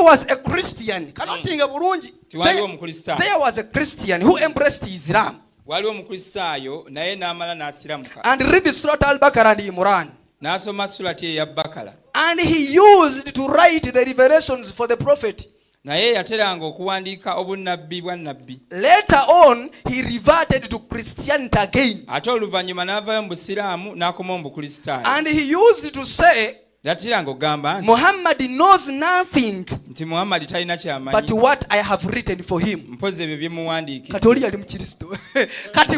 was a Christian. Kanotinga bulungi. There was a Christian who embraced Islam. Waliwo mukristaayo naye n'amala n'asiramuka. And read Surah Al-Baqarah and Imran. N'asoma surati ya Bakara. And he used to write the revelations for the prophet. Naye yateranga okuwandiika obunnabbi bwa nabbi. Later on he reverted to Christianity again. Ate oluvannyuma n'avaayo mu busiraamu n'akoma mu bukristaayo. And he used to say, yateranga ogamba nti Muhammad knows nothing nti Muhammad talina kyamanyi but what I have written for him. Mpozi ebyo bye muwandiike. Kati oli yali mu Kristo. Kati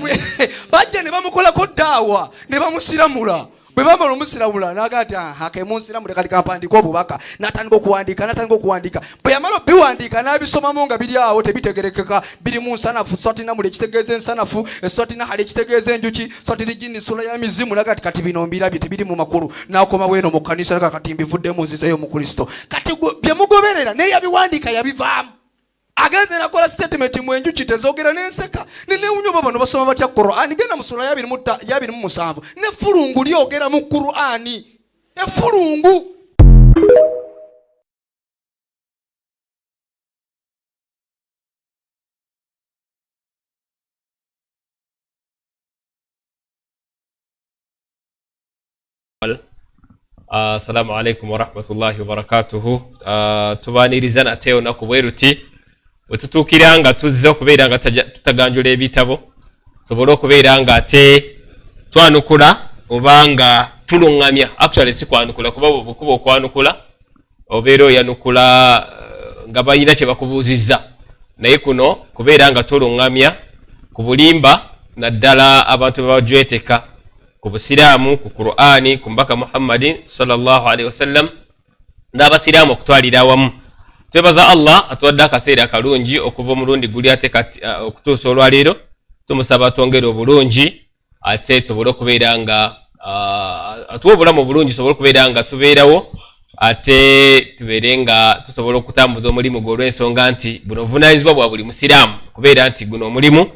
bajja ne bamukolako daawa ne bamusiramula. Bwe bamala omusiramula n'agati akemunsiramule kati kampandika obubaka n'atandika okuwandiika. Bwe yamala biwandiika n'abisomamu nga biri awo tebitegerekeka biri mu nsanafu Swatina mule ekitegeeza ensanafu Swatina hali ekitegeeza enjuki Swatina jini sula ya mizimu n'agati kati bino mbirabye tebiri mu makulu n'akoma weno mu kanisa kati mbivuddemu nzizeyo mu Kristo. Kati bye mugoberera naye yabiwandiika yabivaamu. Agenze nakola statement mu enjuki tezogera n'enseka n'ewunyo bano basoma batya Qur'an genda mu sura ya 27 ne fulungu lyogera mu Qur'an efulungu. Assalamu alaikum wa rahmatullahi wa barakatuhu. Tubaniriza nate onaku bweruti wetutuukira nga tuzze okubeera nga tutaganjula ebitabo tusobole okubeera nga ate twanukula oba nga tuluŋŋamya. Actually si kwanukula kuba obukuba okwanukula obeera oyanukula nga balina kye bakubuuzizza, naye kuno kubeera nga tuluŋŋamya ku bulimba naddala abantu bebajweteka ku busiraamu, ku Qur'ani, ku mbaka Muhammadin sallallahu alaihi wasallam n'abasiraamu okutwalira awamu. Twebaza Allah atuwadde akaseera akalungi okuva omulundi guli ate okutuusa olwaleero. Tumusaba atwongere obulungi ate tubule okubeera nga atuwa obulamu obulungi tusobole okubeera nga tubeerawo ate tubeere nga tusobola okutambuza omulimu gw'olw'ensonga nti buno obuvunaanyizibwa bwa buli musiraamu kubeera nti guno omulimu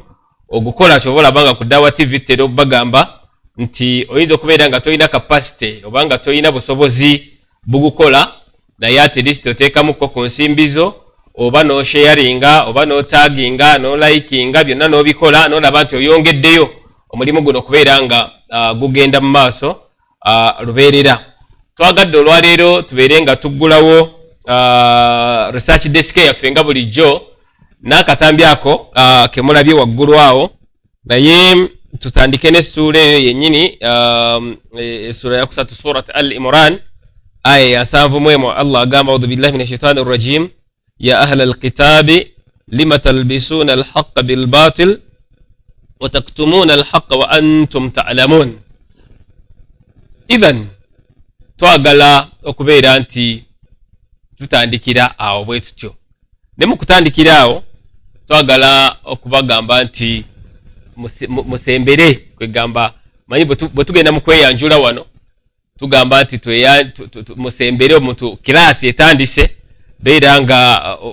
ogukola kyoba olaba ku Dawa TV tero bagamba nti oyinza okubeera nga tolina capacity oba nga tolina busobozi bugukola naye at least oteekamuko ku nsimbizo oba no sharinga oba no taginga no likinga byonna n'obikola n'olaba nti oyongeddeyo omulimu guno okubeera nga gugenda mu maaso lubeerera. Twagadde olwaleero tubeere nga tuggulawo research desk yaffe nga bulijjo n'akatambi ako kemulabye waggulu awo, naye tutandike n'essuula eyo yennyini essula ya kusatu surat Al-Imran aya ya 7 Allah agamba audhu billahi minash shaitani rrajim ya ahla alkitabi lima talbisuna alhaqqa bilbatil wa taktumuna alhaqqa wa antum ta'lamun. Idhan twagala okubeera nti tutandikira awo bwe tutyo, ne mu kutandikira awo twagala okubagamba nti musembere kwegamba manyi bwe tugenda mu kweyanjula wano tugamba nti musembere omuntu kirasi etandise beera nga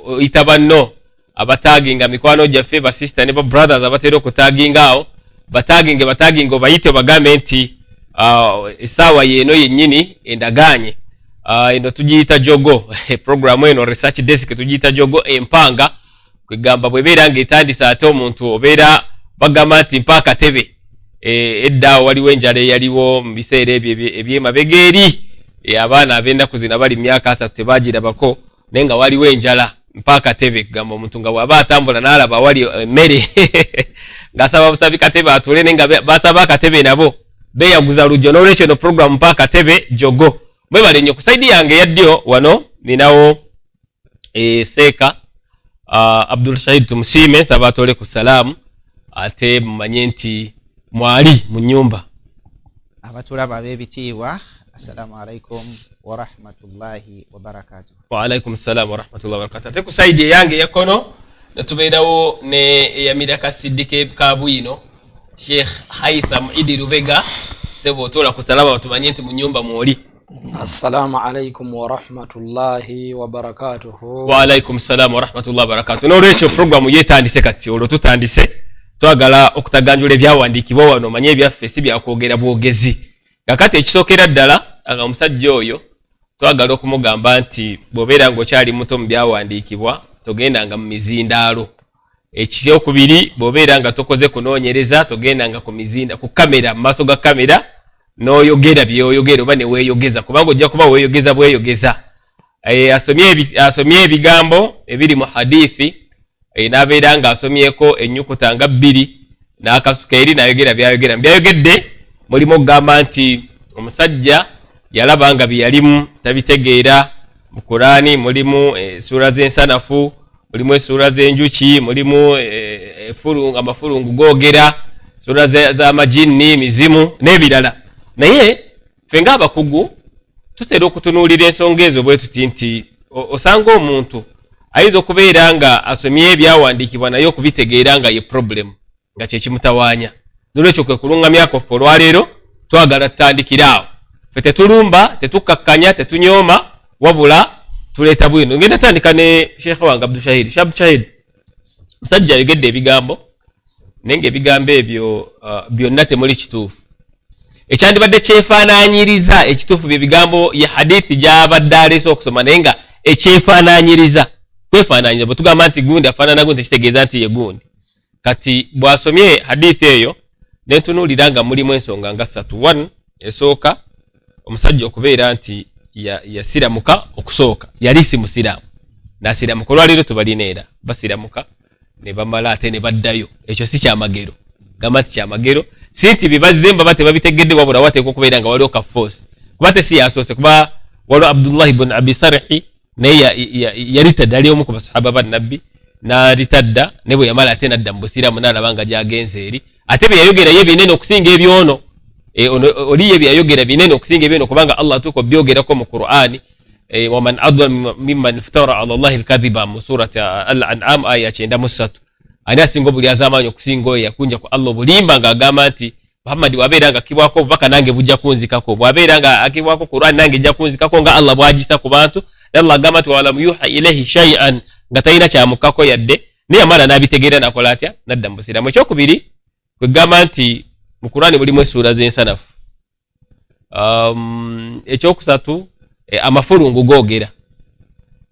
oyita banno abataginga mikwano gyaffe ba sister ne ba brothers abatera okutaginga awo bataginge obayite obagambe nti essaawa yeeno yennyini endaganye eno tugiyita jogo programu eno research desk tugiyita jogo empanga kwegamba bwebeera nga etandise ate omuntu obeera bagamba nti mpa akatebe edda waliwo enjala eyaliwo mu biseera ebyemabega eri abaana ab'ennaku zino bali myaka 3 tebagirabako naye nga waliwo enjala mpa akatebe kugamba omuntu nga bw'aba atambula n'alaba wali emmere ng'asaba busabi katebe atule naye nga basaba akatebe nabo beeyaguza lujjo. N'olwekyo eno program mpa akatebe jogo mwebale nnyo ku saidi yange eya ddyo wano ninawo seeka Abdul Shahid tumusiime nsaba atole ku salaamu ate mumanye nti mwali mu nnyumba. Abatulaba ab'ebitiibwa assalamu alaikum wa rahmatullahi wa barakatuh. Wa alaikum salam wa rahmatullahi wa barakatuh. Ate ku saidi eyange yakono natubeerawo ne eyamira Sidike Kabwino Sheikh Haitham Idi Rubega sebo otola ku salama batumanye nti mu nnyumba mwoli. Assalamu alaikum wa rahmatullahi wa barakatuh. Wa alaikum salam wa rahmatullahi wa barakatuh. N'olwekyo programu yetandise kati olwo tutandise twagala okutaganjula ebyawandiikibwa wano manye ebyaffe si byakwogera bwogezi. Kakati ekisookera ddala nga omusajja oyo twagala okumugamba nti bw'obeera ng'okyali muto mu byawandiikibwa togendanga mu mizindaalo. Ekyokubiri, bw'obeera nga tokoze kunoonyereza togendanga ku kamera, mu maaso ga kamera n'oyogera by'oyogera oba ne weeyogeza, kubanga ojja kuba weeyogeza bweyogeza. Asomye ebigambo ebiri mu hadithi, n'abeera ng'asomyeko ennyukuta nga 2 n'akasuka eri n'ayogera by'ayogera. Byayogedde mulimu okugamba nti omusajja yalaba nga bye yalimu tabitegeera. Mu Qur'ani mulimu sura z'ensanafu, mulimu esura z'enjuki, mulimu amafulungu googera, sura z'amajinni, mizimu n'ebirala. Naye ffe ng'abakugu tutera okutunuulira ensonga ezo bwe tuti nti osanga omuntu ayinza okubeera nga asomye ebyawandiikibwa naye okubitegeera nga ye problem, nga kyekimutawaanya. Nolwekyo kwe kulungamyako ffe olwaleero twagala tutandikiraawo. Ffe tetulumba, tetukakkanya, tetunyooma, wabula tuleeta bwino. Ngenda tandika ne Sheikh wange Abdul Shahid. Sheikh Abdul Shahid, musajja ayogedde ebigambo naye ng'ebigambo ebyo byonna temuli kituufu. Ekyandibadde kyefaanaanyiriza ekituufu bye bigambo ya hadithi gy'abadde aleese okusoma, naye nga ekyefaanaanyiriza kwefaanaanyiriza. Bwe tugamba nti gundi afaanana gundi tekitegeeza nti ye gundi. Kati bw'asomye hadithi eyo ne ntunuulira nga mulimu ensonga nga 3. 1, esooka omusajja okubeera nti yasiramuka okusooka, yali si musiraamu n'asiramuka. Olwaleero tubalina era basiramuka ne bamala ate ne baddayo. Ekyo si kyamagero, gamba nti kyamagero si nti bibazze mbaba tebabitegedde, wabula wateekwa okubeera nga waliwo kaffoosi, kuba tesi yasoose. Kuba waliwo Abdullah ibn Abi Sarhi naye yalitadda, ali omu ku basahaba ba Nabbi, n'alitadda ne bwe yamala ate n'adda mu busiraamu n'alaba nga gy'agenze eri. Ate bye yayogera ye binene okusinga ebyono. Oli ye bye yayogera binene okusinga ebyono, kubanga Allah atuuka byogerako mu Qur'ani. Waman adwala mimman iftara ala Allahi al-kadhiba mu surati Al-An'am aya 93. Ani asinga buli azamaanyi okusinga oyo yakunja ku Allah obulimba ng'agamba nti Muhammad wabeera nga akibwako obubaka nange bujja kunzikako, bwabeera nga akibwako Qur'an nange jja kunzikako nga Allah bwagisa ku bantu. Allah agamba nti walam yuha ilayhi shay'an, nga talina kyamukako yadde. Naye amala n'abitegeera n'akola atya? N'adda mu busiraamu. Ekyokubiri kwe gamba nti mu Qur'ani mulimu essuula z'ensanafu. Ekyokusatu amafulungu googera.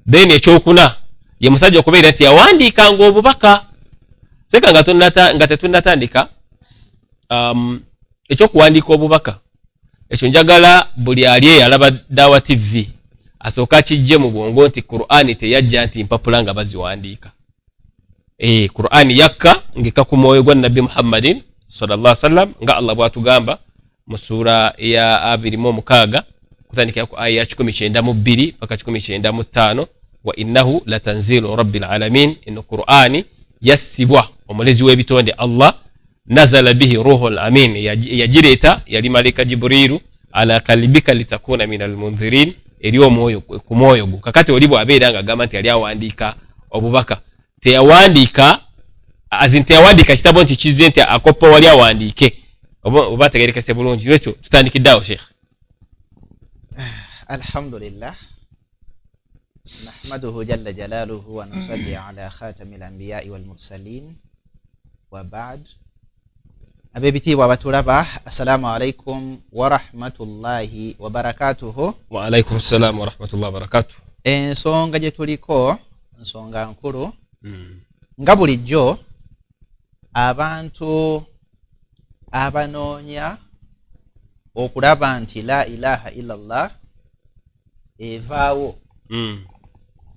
Then ekyokuna ye musajja okubeera nti yawandiikanga obubaka. Seka nga tetunnatandika ekyokuwandiika obubaka ekyo njagala buli ali eyalaba Dawa TV asooka kijje mu bwongo nti Qur'ani teyajja nti mpapula nga baziwandiika. Qur'ani yakka ngeka ku mwoyo gwa Nabbi Muhammadin sallallahu alaihi wasallam nga Allah bwatugamba mu sura ya 26 kutandikira ku aya 192 paka 195, wa innahu latanzilu rabbil alamin, in Qur'ani yassibwa omulezi w'ebitonde Allah, nazala bihi ruhul amin, yajireeta yali malaika Jibrilu ala kalbika litakuna minal munzirin, eri omwoyo ku mwoyo gwo. Kakati oli bw'abeera nga agamba nti yali awandiika obubaka, teyawandiika teyawandiika kitabo nti kizze nti akoppa wali awandiike, oba tegerekese bulungi. Lwekyo tutandikiddeawo Sheikh. Alhamdulillah, nahmaduhu jalla jalaluhu wa nusalli ala khatamil anbiya'i wal mursalin, wa ba'd. Abebitiibwa abatulaba, assalamu alaikum wa rahmatullahi wa barakatuhu. Wa alaikum assalam wa rahmatullahi wa barakatuhu. Ensonga gye tuliko nsonga nkulu. Nga bulijjo abantu abanoonya okulaba nti la ilaha illallah evaawo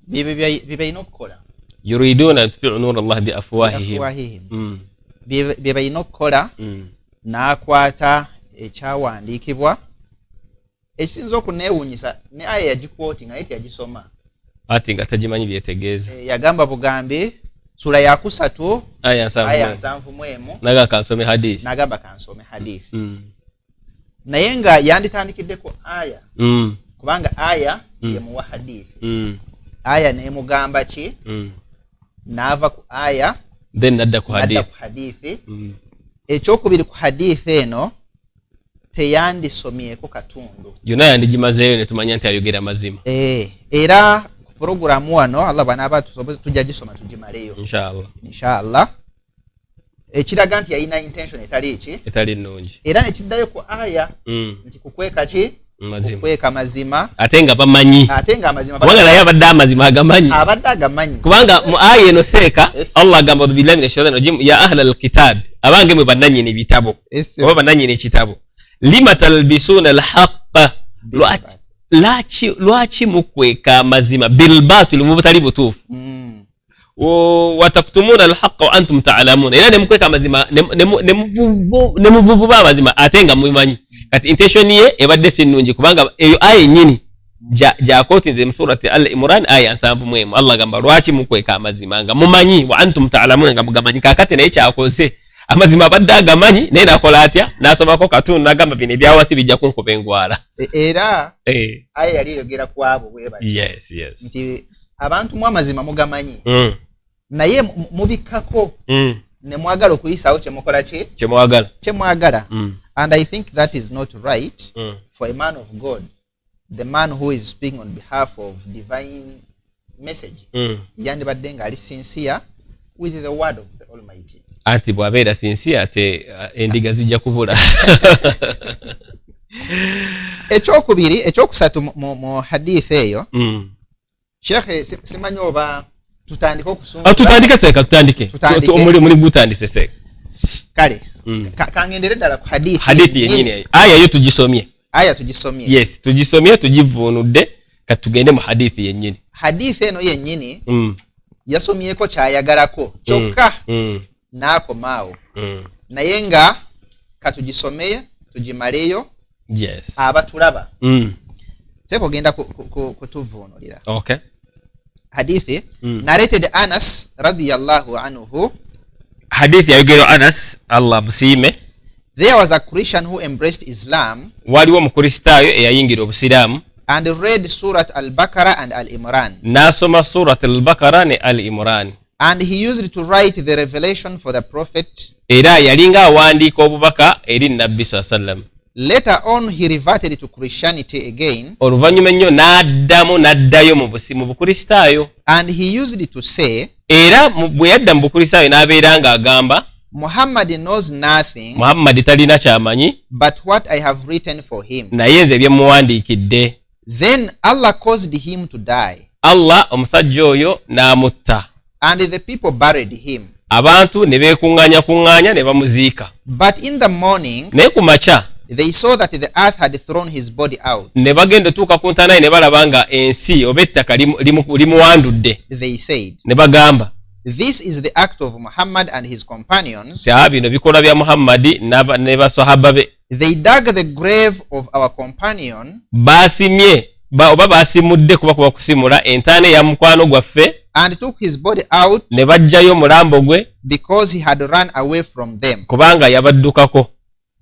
bibalina okukola. Yuriduna an yutfi'u nura Allah bi afwahihim. Bibalina okukola n'akwata ekyawandiikibwa. Ekisinza okuneewuunyisa ne aya yagikwotinga naye teyagisoma, ati nga tagimanyi byetegeeza. Yagamba bugambi sura ya 3 aya 7 naga kansome hadisi, nagamba kansome hadisi. Naye nga yanditandikiddeko aya, kubanga aya yemuwa hadisi. Aya nemugamba ki? N'ava ku aya then nadda ku hadisi. Ekyokubiri ku hadisi eno teyandisomyeko katundu, yonna yandigimazeeyo ne tumanya nti ayogera mazima. Era ku programu wano Allah bw'anaaba tusoboze tujja gisoma tugimaleyo inshallah. Ekiraga nti yalina intention etali nnungi, era nekiddayo ku aya nti kukweka ki? okweka mazima ate nga bamanyi amazima kubanga naye abadde amazima agamanyi abadde agamanyi kubanga mu aya eno seeka Yes. Allah agamba billahi minash shaitani rajim ya ahla alkitab abange mwe bannanyini bitabo Yes. oba bannanyini ekitabo lima talbisuna alhaqqa lwaki mukweka amazima bilbatil mu butali butuufu wataktumuna alhaqqa wa antum ta'lamun era nemukweka amazima nemuvuvuba amazima ate nga mumanyi kati intention ye ebadde sinnungi kubanga eyo aya nyini jakotinze mu surati al-imran aya 7 Allah gamba lwaki mukweka amazima nga mumanyi wa antum ta'lamun nga mugamanyi kakati naye kyakoze amazima abadde agamanyi naye nakola atya nasomako katundu nagamba bino ebyawasi bijja kunkuba engwala era aya yali eyogera ku abo bwe bati yes nti abantu mu amazima mugamanyi naye mubikkako ne mwagala okuyisaawo kyemukola kyemwagala and I think that is not right for a man of God, the man who is speaking on behalf of divine message yandibadde nga ali sincere with the word of the Almighty. Ati bwabeera sincere ate endiga zijja kubula. ekyokusatu mu hadith eyo Sheikh simanyi oba tutandike okusumba tutandike seka tutandike omuli gutandise seka kale kangendere ddala ku hadith yennyini aya yo tugisomye yes tugisomye tugivunudde katugende mu hadith yennyini hadith eno yennyini yasomyeko kyayagalako kyokka n'akomaawo naye nga katugisomeye tugimaleyo yes abatulaba seko ogenda kutuvuunulira okay hadithi narrated Anas radiyallahu anhu hadithi yayogerwa Anas Allah busime there was a Christian who embraced Islam waliwo mukristaayo eyayingira obusiraamu and read Surat al-Baqarah and al-Imran nasoma Surat al-Baqarah ne al-Imran and he used to write the revelation for the prophet era yalinga awandiika obubaka eri nabbi sallam. Later on he reverted to Christianity again oluvannyuma ennyo n'addayo mu bukristaayo and he used to say era bwe yadda mu bukristaayo n'abeera ng'agamba Muhammad knows nothing Muhammad talina kyamanyi but what I have written for him. naye nze bye muwandiikidde. Then Allah caused him to die Allah omusajja oyo n'amutta and the people buried him. abantu ne beekuŋŋaanya ne bamuziika. But in the morning naye ku makya they saw that the earth had thrown his body out. ne bagenda otuuka ku ntaanaye ne balaba nga ensi oba ettaka limuwandudde. They said, ne bagamba this is the act of Muhammad and his companions. bino bikola bya Muhammadi ne basahaba be. They dug the grave of our companion baasimye oba baasimudde kuba kusimula entaana ya mukwano gwaffe and took his body out ne bajjayo omulambo gwe because he had run away from them. kubanga yabaddukako.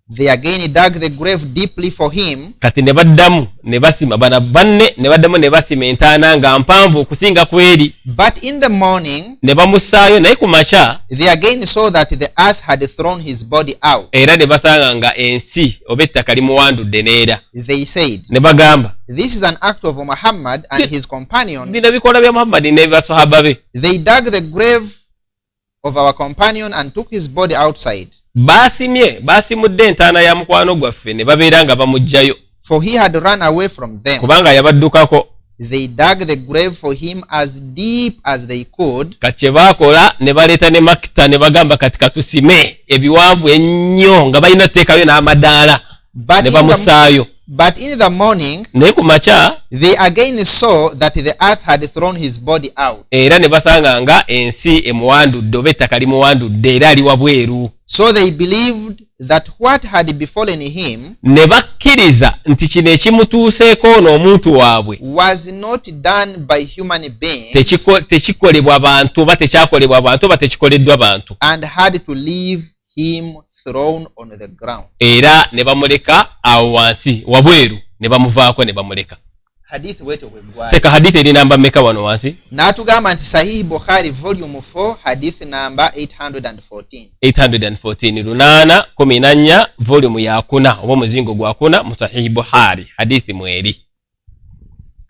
They again dug the grave deeply for him kati ne baddamu ne basima bana banne ne baddamu ne basima entaana nga mpanvu okusinga kweri. but in the morning ne bamussaayo naye ku makya they again saw that the earth had thrown his body out. era ne basanga nga ensi oba ettaka limuwandudde neera. They said, ne bagamba this is an act of Muhammad and his companions. bino bikola bya Muhammadi ne basahaba be. They dug the grave of our companion and took his body outside. baasimudde entaana ya mukwano gwaffe ne babeera nga bamugjayo For he had run away from them. kubanga yabaddukako. They dug the grave for him as deep as they could. kati kye baakola ne baleeta ne makita ne bagamba kati katusime ebiwanvu ennyo nga balina teekayo n'amadaala ne bamusaayo. But in the morning naye ku makya they again saw that the earth had thrown his body out. era ne basanga nga ensi emuwandudde oba ettaka limuwandudde era ali wabweru. So they believed that what had befallen him ne bakkiriza nti kino ekimutuuseeko ono omuntu waabwe was not done by human beings tekikolebwa bantu oba tekyakolebwa bantu oba tekikoleddwa bantu. and had to leave him thrown on the ground. era ne bamuleka awo wansi wabweru ne bamuvaako ne bamuleka. Hadith wetu gwegwa. Seka hadith eri namba mmeka wano wansi? Natugamba nti Sahih Bukhari volume 4 hadith number 814. 814 lunana 14 volume ya kuna oba muzingo gwa kuna mu Sahih Bukhari hadith mweri.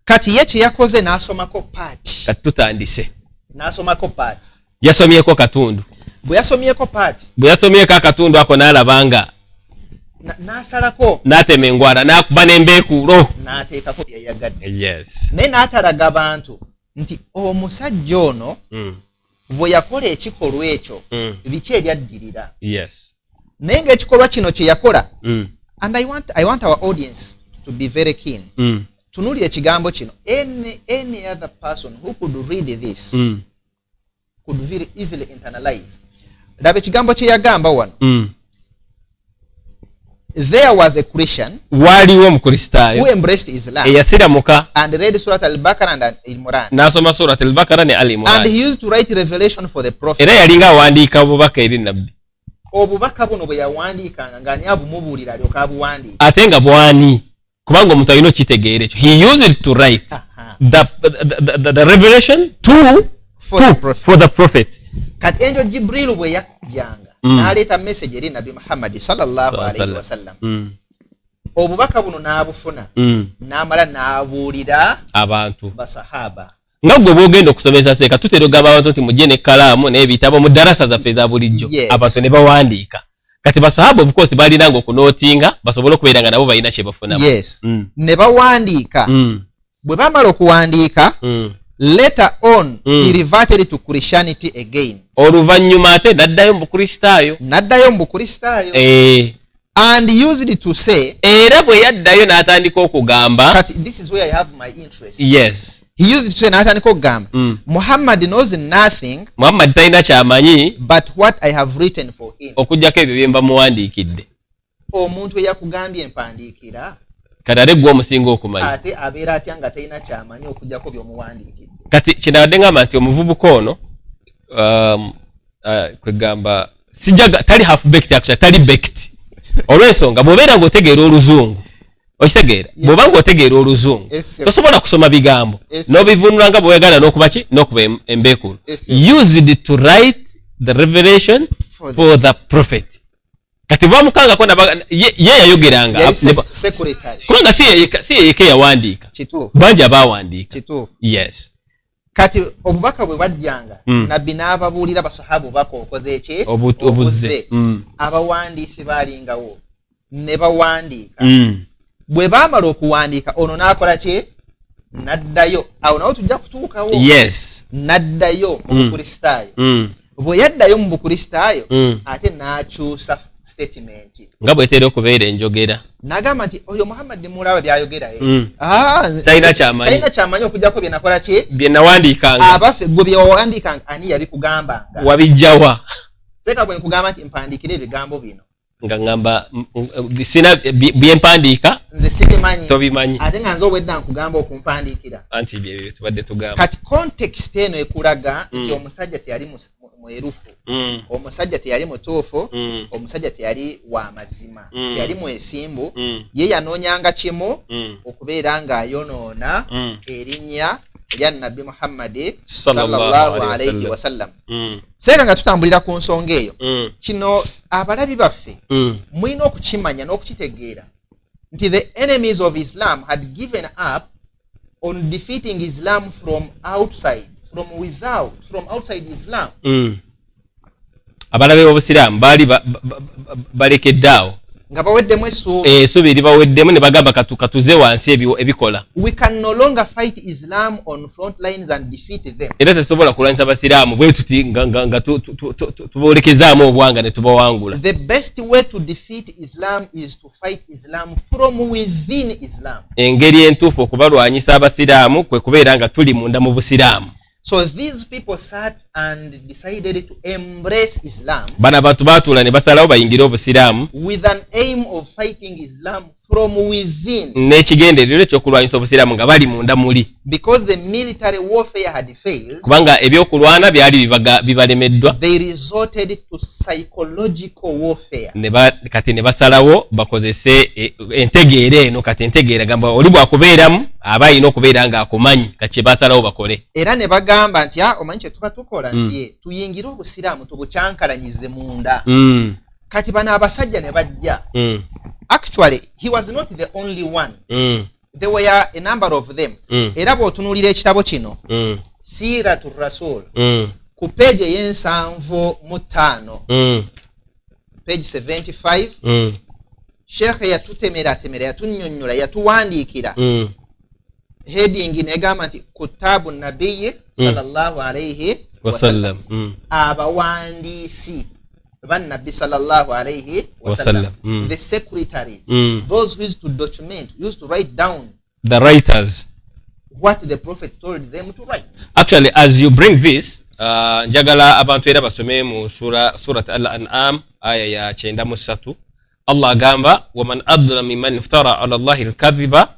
Kati yeche yakoze nasomako part. Kati tutandise. Nasomako part. Yasomyeko katundu. Bwe yasomyeko part. Bwe yasomyeko akatundu ako n'alabanga n'asalako n'atema engwara n'akuba n'embeekuulo n'ateekako byeyagadde yes naye n'atalaga bantu nti omusajja ono bwe yakola ekikolwa ekyo biki ebyaddirira yes naye ng'ekikolwa kino kye yakola and I want our audience to be very keen tunuulira ekigambo kino any other person who could read this could very easily internalize laba ekigambo kye yagamba wano there was a Christian waaliwo omukristaayo who embraced Islam eyasiramuka and read Surat al-Baqarah and al-Imran n'asoma surat al-Baqara ne and al-Imran he used to write revelation for the prophet era yalinga awandiika obubaka eri nabbi obubaka buno bwe yawandiikanga ng'ani abumubuulira alyoka abuwandiika ate nga bwani kubanga omuntu alina okitegeera ekyo he used to write the revelation for the prophet kati enjo Jibril bwe yakujjanga n'aleeta message eri Nabi Muhammad sallallahu alayhi wa sallam obubaka buno n'abufuna n'amala n'abuulira abantu basahaba nga gwe bwogenda okusomesa seeka tutera ogamba abantu nti mujje n'ekkalaamu n'ebitabo mu ddarasa zaffe eza bulijjo abantu ne bawandiika kati basahaba of course baalinanga okunootinga basobole okubeera nga nabo balina kye bafunamu yes ne bawandiika bwe bamala okuwandiika later on he reverted to Christianity again oluvannyuma ate n'addayo mu bukristaayo and used to say era bwe yaddayo n'atandika okugamba this is where I have my interest yes he used to say n'atandika okugamba Muhammad knows nothing Muhammad talina kyamanyi but what I have written for him okujjako ebyo bye mba muwandiikidde omuntu eyakugambye empandiikira kati ate gwe omusinga okumanyi ate abeera atya nga talina kyamanyi okujjako by'omuwandiikidde kati kyenabadde ngamba nti omuvubuka ono kwegamba tali half baked actually tali baked olw'ensonga bw'obeera ng'otegeera oluzungu okitegeera bw'oba ng'otegeera oluzungu tosobola kusoma bigambo n'obivunula nga bw'oyagala n'okuba ki n'okuba embeekulu used to write the revelation for the prophet kati bamukangako ye yayogeranga kubanga si yeyeka yawandiika bangi abawandiika yes kati obubaka bwe bwajjanga nabbi n'ababuulira basahaba obubaka okoze eki obuze abawandiisi baalingawo ne bawandiika bwe baamala okuwandiika ono n'akola ki n'addayo awo nawo tujja kutuukawo yes n'addayo mu bukristaayo bwe yaddayo mu bukristaayo ate n'akyusa statement nga bwetera okubeera enjogera n'agamba nti oyo Muhammad mulaba byayogera talina kyamanyi okujjako bye nakola ki bye nawandiikanga abaffe gwe bye wawandiikanga ani yabikugambanga wabijjawa seeka bwe nkugamba nti mpandiikira ebigambo bino nga ngamba sina byempandiika nze sibimanyi tobimanyi ate nga nze obwedda nkugamba okumpandiikira anti bye tubadde tugamba kati context eno ekulaga nti omusajja teyali mwerufu omusajja teyali mutuufu omusajja teyali wa mazima teyali mwesimbu ye yanoonyanga kimu okubeera ng'ayonoona erinnya erya Nabbi Muhammad sallallahu alayhi wa sallam seera nga tutambulira ku nsonga eyo kino abalabi baffe mulina okukimanya n'okukitegeera nti the enemies of Islam had given up on defeating Islam from outside from outside Islam abalabe b'obusiraamu baali balekeddaawo nga baweddemu essuubi essuubi libaweddemu ne bagamba katuze wansi ebikola we can no longer fight Islam on front lines and defeat them era tetusobola kulwanyisa abasiraamu bwe tuti nga tubolekezaamu obwanga ne tubawangula the best way to defeat Islam is to fight Islam from within Islam engeri entuufu okubalwanyisa abasiraamu kwe kubeera nga tuli munda mu busiraamu so these people sat and decided to embrace Islam bana abantu baatuula ne basalawo bayingire obusiraamu with an aim of fighting Islam from within n'ekigendererwa ekyokulwanyisa obusiraamu nga bali munda muli because the military warfare had failed kubanga ebyokulwana byali bibalemeddwa they resorted to psychological warfare kati ne basalawo bakozese entegeera eno kati entegeera gamba oli bwakubeeramu aba alina okubeera ng'akumanyi kati basalawo bakole era ne bagamba nti omanyi kye tuba tukola nti tuyingire obusiraamu tubukyankalanyize munda kati bano abasajja ne bajja actually he was not the only one there were a number of them era bw'otunuulira ekitabo kino Siratu Rasul ku page ey'ensanvu mu ttaano page 75 Sheikh yatutemera yatunyonnyola yatuwandiikira heading negamba nti kutabu nabiyyi sallallahu alayhi wasallam abawandiisi bannabbi sallallahu alayhi wasallam the secretaries those who used to document, used to write down, the writers, what the prophet told them to write. Actually, as you bring this, njagala abantu era basome mu surat al-an'am aya ya 93. Allah agamba waman adla mimman iftara ala allahi al-kadhiba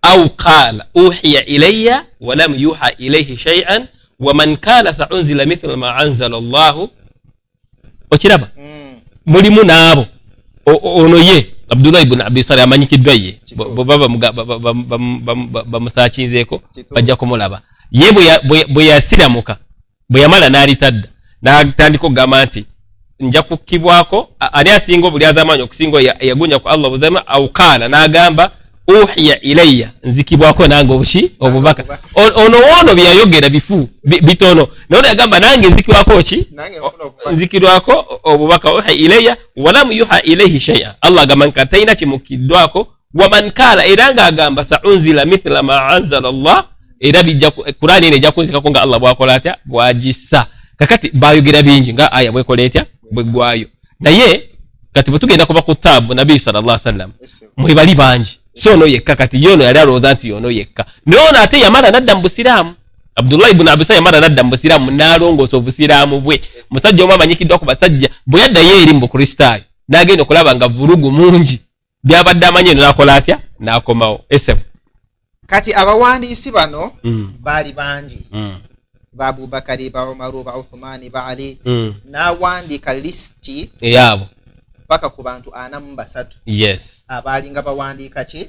aw qala uhiya ilayya wa lam yuha ilayhi shay'an waman qala sa'unzila mithla ma anzala Allah. Okiraba mulimu nabo ono ye Abdullah ibn Abi Sarh amanyikiddwa ye baba bamusachinzeeko bajja kumulaba ye bwe yasiramuka bwe yamala n'alitadda n'atandika okugamba nti nja kukkibwako ali asinga obuli azamanyi okusinga yagunya ku Allah buzama awqala n'agamba uhiya ilayya nzikibwako nange obushi obubaka ono wono byayogera bifu bitono naye agamba nange nzikibwako ki nzikirwako obubaka uhiya ilayya walam yuha ilayhi shay'a. Allah agamba nkataina kimukiddwako waman kala eranga agamba sa'unzila mithla ma anzala Allah era bijja Qur'ani ene jakunzika ko nga Allah bwakola atya bwagissa kakati bayogera bingi nga aya bwekola etya bwegwayo naye kati butugenda kuba ku tabu nabii sallallahu alaihi wasallam mwebali bangi so no yekka kati yono yali alowooza nti yono yekka nono ate yamala nadda mu busiraamu. Abdullah ibn Abi Sarh yamala nadda mu busiraamu n'alongoosa obusiraamu bwe musajja omu amanyikiddwa ku basajja bwe yaddayo eri mu bukristaayo n'agenda okulaba nga vulugu mungi byabadde amanyi eno n'akola atya n'akomawo. Esemu kati abawandiisi bano baali bangi ba Abubakari ba Umaru ba Uthmani ba Ali n'awandiika listi eyabo paka ku bantu 43. Yes, abalinga bawandiika ki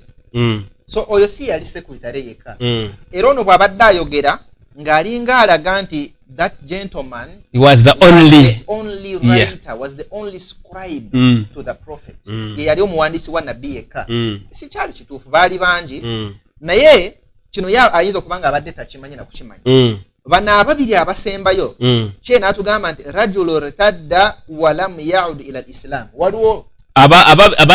so oyo si yali secretary yekka era ono bw'abadde ayogera ng'alinga alaga nti that gentleman he was the only writer, was the only scribe to the prophet. Ye yali omuwandiisi wa nabbi yekka. Si kyali kituufu baali bangi naye kino ayinza okubanga abadde takimanyi na kukimanyi. Bano ababiri abasembayo kye n'atugamba nti rajulu rtadda wa lam yaud ila al-islam. Waliwo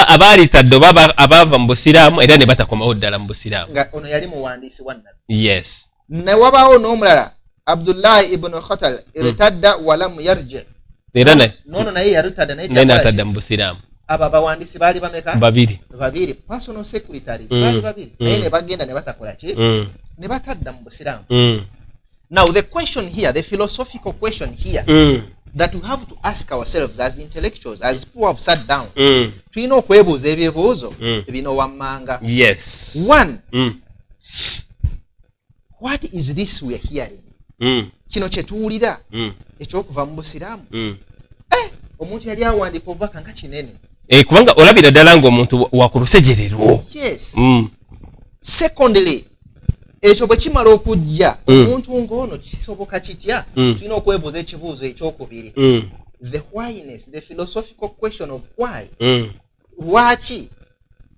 abalitadde abava mu busiraamu era ne batakomawo ddala mu busiraamu. Nga ono yali muwandiisi wa nabbi. Yes. Ne wabaawo n'omulala Abdullah ibn Khatal irtadda wa lam yarji. Era nono naye yartadda naye n'atadda mu busiraamu. Aba bawandiisi baali bameka? Babiri. Personal secretaries baali babiri. Naye ne bagenda ne batakola ki? Ne batadda mu busiraamu. Now the question here, the philosophical question here that we have to ask ourselves as intellectuals, as people have sat down, tulina okwebuuza ebibuuzo bino wammanga. Yes. One, what is this we are hearing? Kino kye tuwulira ekyokuva mu busiraamu. Omuntu yali awandiika obubaka nga kinene. Kubanga olabira ddala ng'omuntu wakulusegererwo. Yes. Secondly, ekyo bwe kimala okujja omuntu ng'ono kisoboka kitya? Tulina okwebuuza ekibuuzo ekyokubiri. The whyness, the philosophical question of why. Lwaki?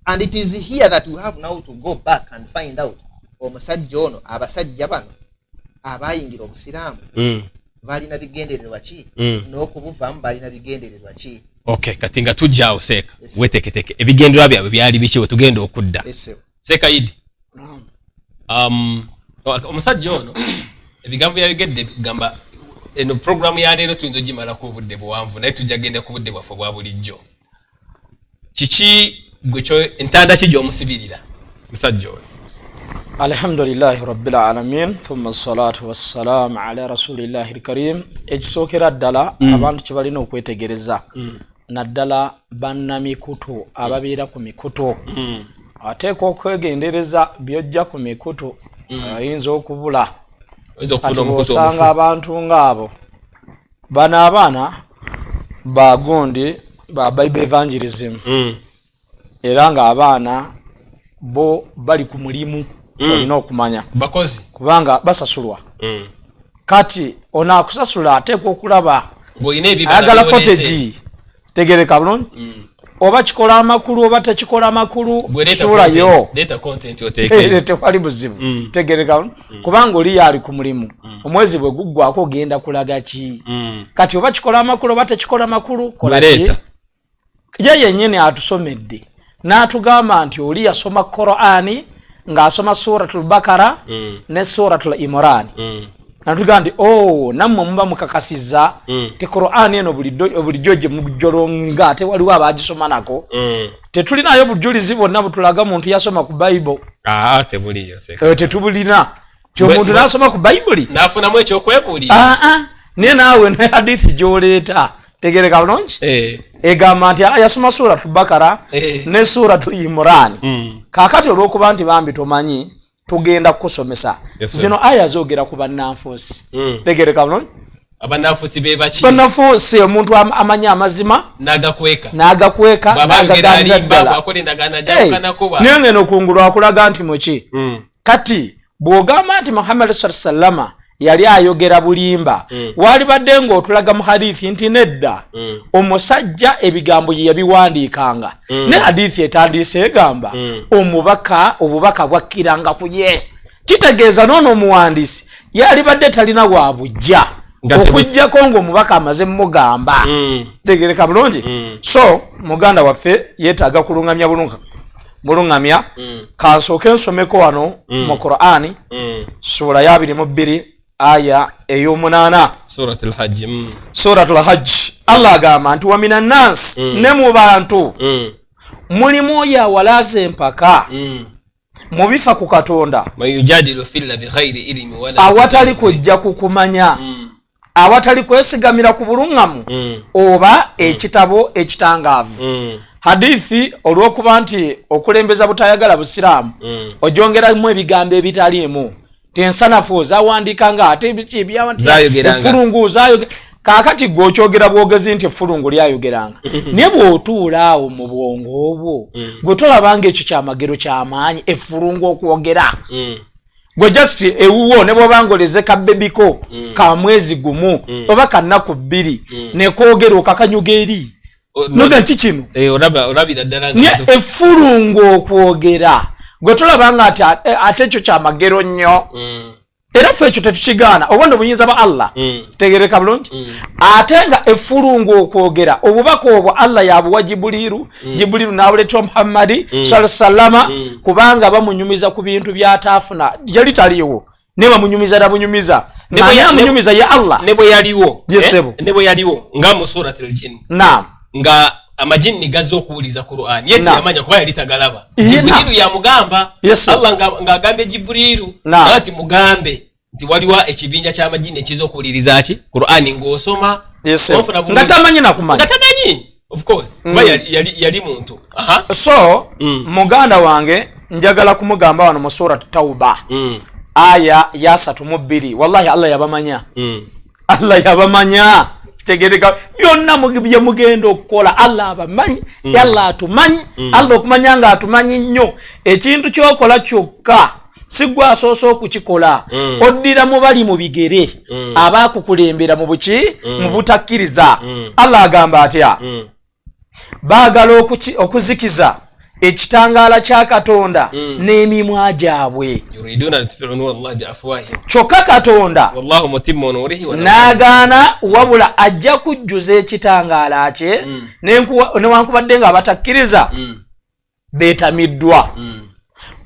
And it is here that we have now to go back and find out omusajja ono abasajja bano abayingira obusiraamu balina bigendererwa ki n'okubuvaamu balina bigendererwa ki. Okay, kati nga tujjaawo seeka weteketeke ebigendererwa byabwe byali biki we tugenda okudda. Seeka Idi omusajja ono ebigambo byabigedde gamba eno programu ya leero tuyinza ogimalako obudde buwanvu naye tujja genda ku budde bwaffe bwa bulijjo. Kiki gwekyo entanda ki gy'omusibirira musajja ono? Alhamdulillahi rabbil alamin thumma salatu wassalamu ala rasulillahi alkarim. Ekisookera ddala abantu kye balina okwetegereza naddala bannamikutu ababeera ku mikutu ateeka okwegendereza byojja ku mikutu ayinza okubula. Kati bw'osanga abantu ng'abo bano abaana bagundi ba Bible evangelism era ng'abaana bo bali ku mulimu olina okumanya bakozi kubanga basasulwa. Kati ono akusasula ateekwa okulaba ayagala footage tegereka bulungi oba kikola amakulu oba tekikola amakulu sulayo tewali buzibu tegereka kubanga oli yali ku mulimu omwezi bwe guggwako ogenda kulaga ki. Kati oba kikola amakulu oba tekikola amakulu kola ki. Ye yennyini atusomedde n'atugamba nti oli yasoma Qur'ani ng'asoma suratul Bakara ne suratul Imran. Natugamba nti nammwe muba mukakasizza ti Qur'ani eno bulijjo gye mujolonga ate waliwo abagisoma nako. Tetulinayo bujulizi bwonna butulaga muntu yasoma ku Bible. Tebuliyo se. Tetubulina. Omuntu n'asoma ku Bible n'afunamu ekyokwebulira. Naye naawe ne hadithi gy'oleeta tegereka bulungi. Egamba nti yasoma suratul Bakara ne suratul Imran. Kaakati olw'okuba nti bambi tomanyi tugenda kukusomesa. Zino aya zoogera ku bannanfuusi. Tegereka bulungi. Abannanfuusi be baki? Bannanfuusi omuntu amanya amazima n'agakweka n'agaganda. Niyo ngeno okungulwa akulaga nti muki. Kati bw'ogamba nti Muhammad sallallahu yali ayogera bulimba wali badde ng'otulaga mu hadithi nti nedda omusajja ebigambo ye yabiwandiikanga ne hadithi etandise egamba obubaka bwakkiranga ku ye. Kitegeeza n'ono omuwandiisi yali badde talina wa bujja okujjako ng'omubaka amaze mugamba. Tegereka bulungi. So muganda waffe yeetaaga kulungamya bulungamya. Kansooke nsomeko wano mu Qur'ani sura ya 22 aya ey'omunaana. Suratul Hajj. Allah agamba nti wa minan nas ne mu bantu mulimu oyo awalaza empaka mu bifa ku Katonda awatali kujja kukumanya awatali kwesigamira ku buluŋŋamu oba ekitabo ekitangaavu. Hadithi olw'okuba nti okulembeza butayagala busiraamu ojongeramu ebigambo ebitaliimu tensanafu zawandiikanga ate biki byafulungu zayogera. Kaakati gwokyogera bwogezi nti effulungu lyayogeranga naye bw'otuula awo mu bwongo obwo gwe tolabanga ekyo kyamagero kyamaanyi effulungu okwogera. Gwe just ewuwo ne bw'obanga oleze kabebiko ka mwezi gumu oba kannaku 2 ne koogera okakanyuga eri noga nti kino naye effulungu okwogera gwe tolabanga ate ekyo kyamagero nnyo. Era ffe ekyo tetukigaana obwonde obuyinza bwa Allah. Tegereka bulungi. Ate nga effulungu okwogera obubaka obwo Allah yabuwa Jibuliru n'abuleetwa Muhammadi sallallahu kubanga bamunyumiza ku bintu by'ataafuna yali taliiwo ne bamunyumiza nabunyumiza amunyumiza ya Allah ne bwe yaliwo ne bwe yaliwo nga mu suratul Jinn. Naam. Nga amajini gazo okuwuliza Qur'an yeti yamanya kuba yali tagalaba. Jibuliru yamugamba Allah ng'agambye Jibuliru ati mugambe nti waliwo ekibinja ky'amajini ekizo okuwuliriza ki Qur'an ng'osoma nga tamanyi nakumanya. Of course kuba yali muntu. So muganda wange njagala kumugamba wano mu surat Tauba aya ya 32 wallahi Allah yabamanya. Allah yabamanya. Tegereka byonna bye mugenda okukola Allah abamanyi. Allah atumanyi. Allah okumanya nga atumanyi nnyo. Ekintu kyokola kyokka sigwa asoosa okukikola. Oddira mu bali mu bigere abaakukulembera mu buki mu butakkiriza. Allah agamba atya baagala okuzikiza ekitangaala kya Katonda n'emimwa gyabwe. Kyokka Katonda n'agaana wabula ajja kujjuza ekitangaala kye newankubadde nga abatakkiriza beetamiddwa.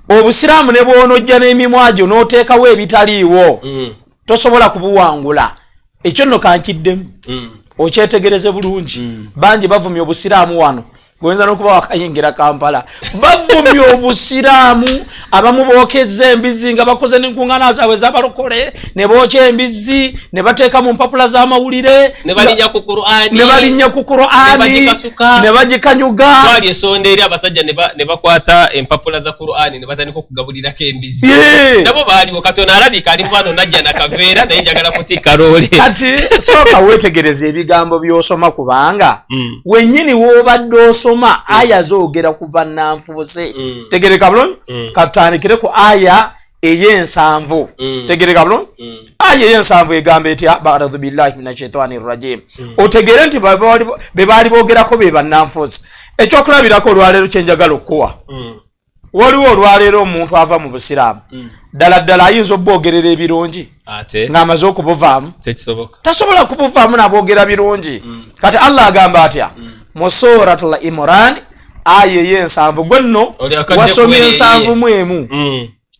Obusiraamu ne bw'onojja n'emimwa gyo n'oteekawo ebitaliiwo tosobola kubuwangula. Ekyo nno kankiddemu okyetegereze bulungi. Bangi bavumya obusiraamu wano goyinza n'okuba wakayingira Kampala bavumya obusiraamu. Abamu bookeza embizi nga bakoze n'enkuŋŋaana zaabwe z'abalokole ne bookya embizi ne bateeka mu mpapula z'amawulire ne balinnya ku Qur'ani ne bagikanyuga. Twali esonda eri abasajja ne bakwata empapula za Qur'ani ne batandika okugabulirako embizi. Nabo baaliwo Katonda alabika ali wano najja na kaveera naye njagala kutikka loole. Kati sooka weetegereza ebigambo by'osoma kubanga wennyini w'obadde osoma aya zoogera ku bannanfuuse. Tegereka bulungi. Katandikire ku aya ey'ensanvu. Tegereka bulungi. Aya ey'ensanvu egamba etya ba'udhu billahi minash shaitani rrajim. Otegere nti be baali boogerako be bannanfuuse. Ekyokulabirako olwaleero kye njagala okuwa. Waliwo olwaleero omuntu ava mu busiraamu ddala ayinza obboogerera ebirungi ng'amaze okubuvaamu tasobola kubuvaamu n'aboogera birungi. Kati Allah agamba atya mu suratul Imran aya y'ensanvu gwe nno wasomye ensanvu mu emu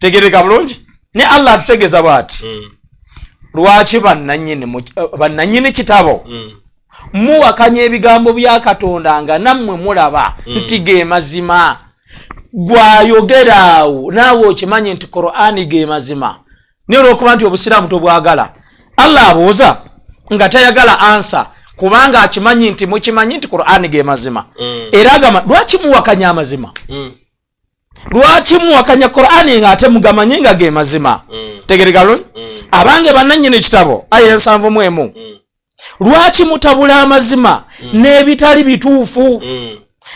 tegereka bulungi ne Allah atutegeeza bw'ati lwaki bannanyini kitabo muwakanya ebigambo bya Katonda nga nammwe mulaba nti ge mazima gwayogeraawo naawe okimanyi nti Qur'ani ge mazima naye olw'okuba nti obusiraamu tobwagala Allah abuuza nga tayagala ansa kubanga akimanyi nti mukimanyi nti Qur'ani ge mazima era agamba lwaki muwakanya amazima lwaki muwakanya Qur'ani nga ate mugamanyi nga ge mazima tegereka bulungi abange bannannyini kitabo aya 7 lwaki mutabula amazima n'ebitali bituufu